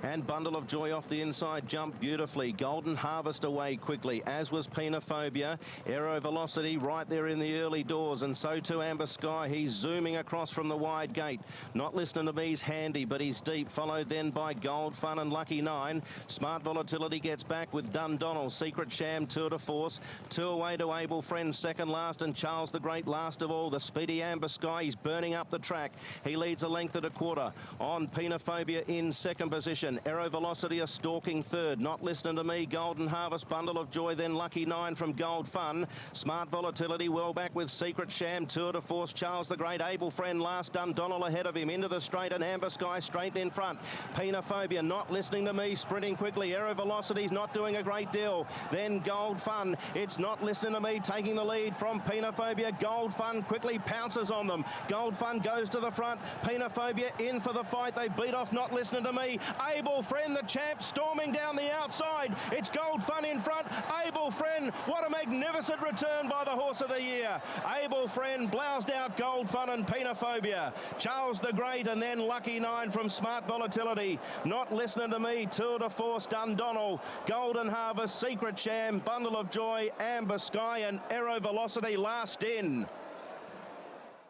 S10: and Bundle of Joy off the inside jumped beautifully. Golden Harvest away quickly, as was Penophobia. Aero Velocity right there in the early doors, and so too Amber Sky. He's zooming across from the wide gate. Not Listening to Me's handy, but he's deep, followed then by Gold Fun and Lucky Nine. Smart Volatility gets back with Dundonald, Secret Sham, Tour de Force. Two away to Able Friend, second last, and Charles the Great last of all. The speedy Amber Sky, he's burning up the track. He leads a length and a quarter on Penophobia in second position. Aero Velocity a stalking third. Not Listening to Me, Golden Harvest, Bundle of Joy, then Lucky Nine from Gold Fun. Smart Volatility well back with Secret Sham, Tour de Force, Charles the Great, Able Friend last, Dundonald ahead of him into the straight, and Amber Sky straight in front. Penophobia, Not Listening to Me, sprinting quickly. Aero Velocity's not doing a great deal. Then Gold Fun, it's Not Listening to Me taking the lead from Penophobia. Gold Fun quickly pounces on them. Gold Fun goes to the front. Penophobia in for the fight. They beat off Not Listening to Me. Able Friend, the champ, storming down the outside. It's Gold Fun in front. Able Friend, what a magnificent return by the horse of the year. Able Friend bloused out Gold Fun and Penophobia. Charles the Great, and then Lucky Nine from Smart Volatility. Not Listening to Me, Tour de Force, Dundonald, Golden Harvest, Secret Sham, Bundle of Joy, Amber Sky, and Aero Velocity last in.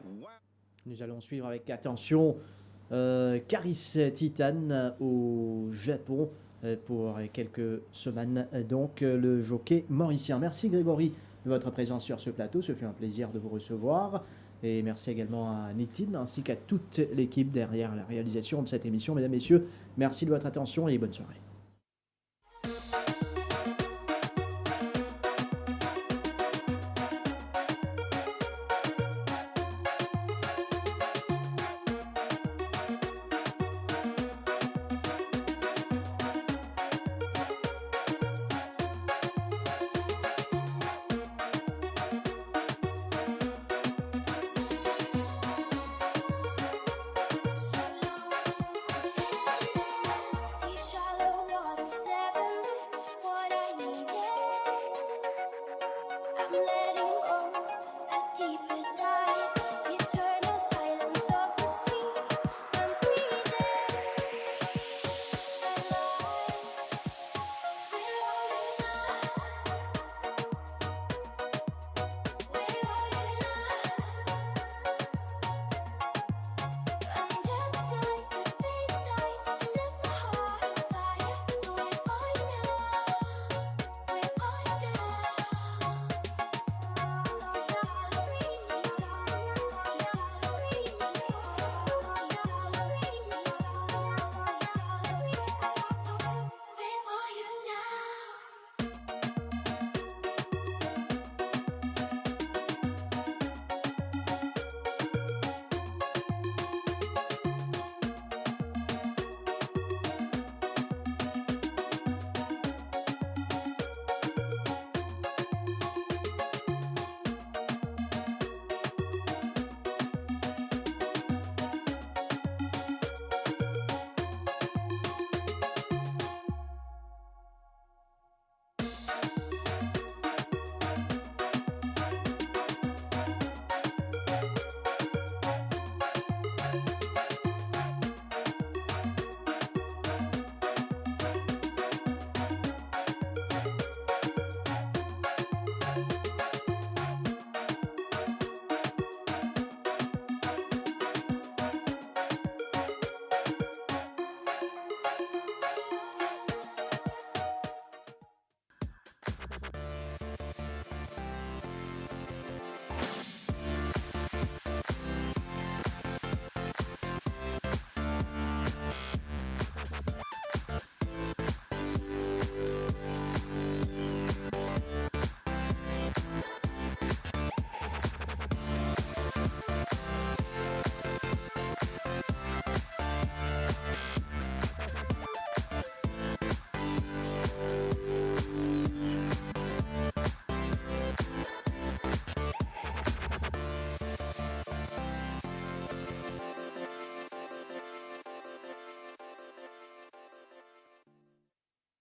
S10: Wow.
S1: Nous allons suivre avec attention Karis Titan au Japon pour quelques semaines. Donc le jockey mauricien. Merci Grégory de votre présence sur ce plateau. Ce fut un plaisir de vous recevoir. Et merci également à Nitin ainsi qu'à toute l'équipe derrière la réalisation de cette émission. Mesdames, Messieurs, merci de votre attention et bonne soirée.
S11: I'm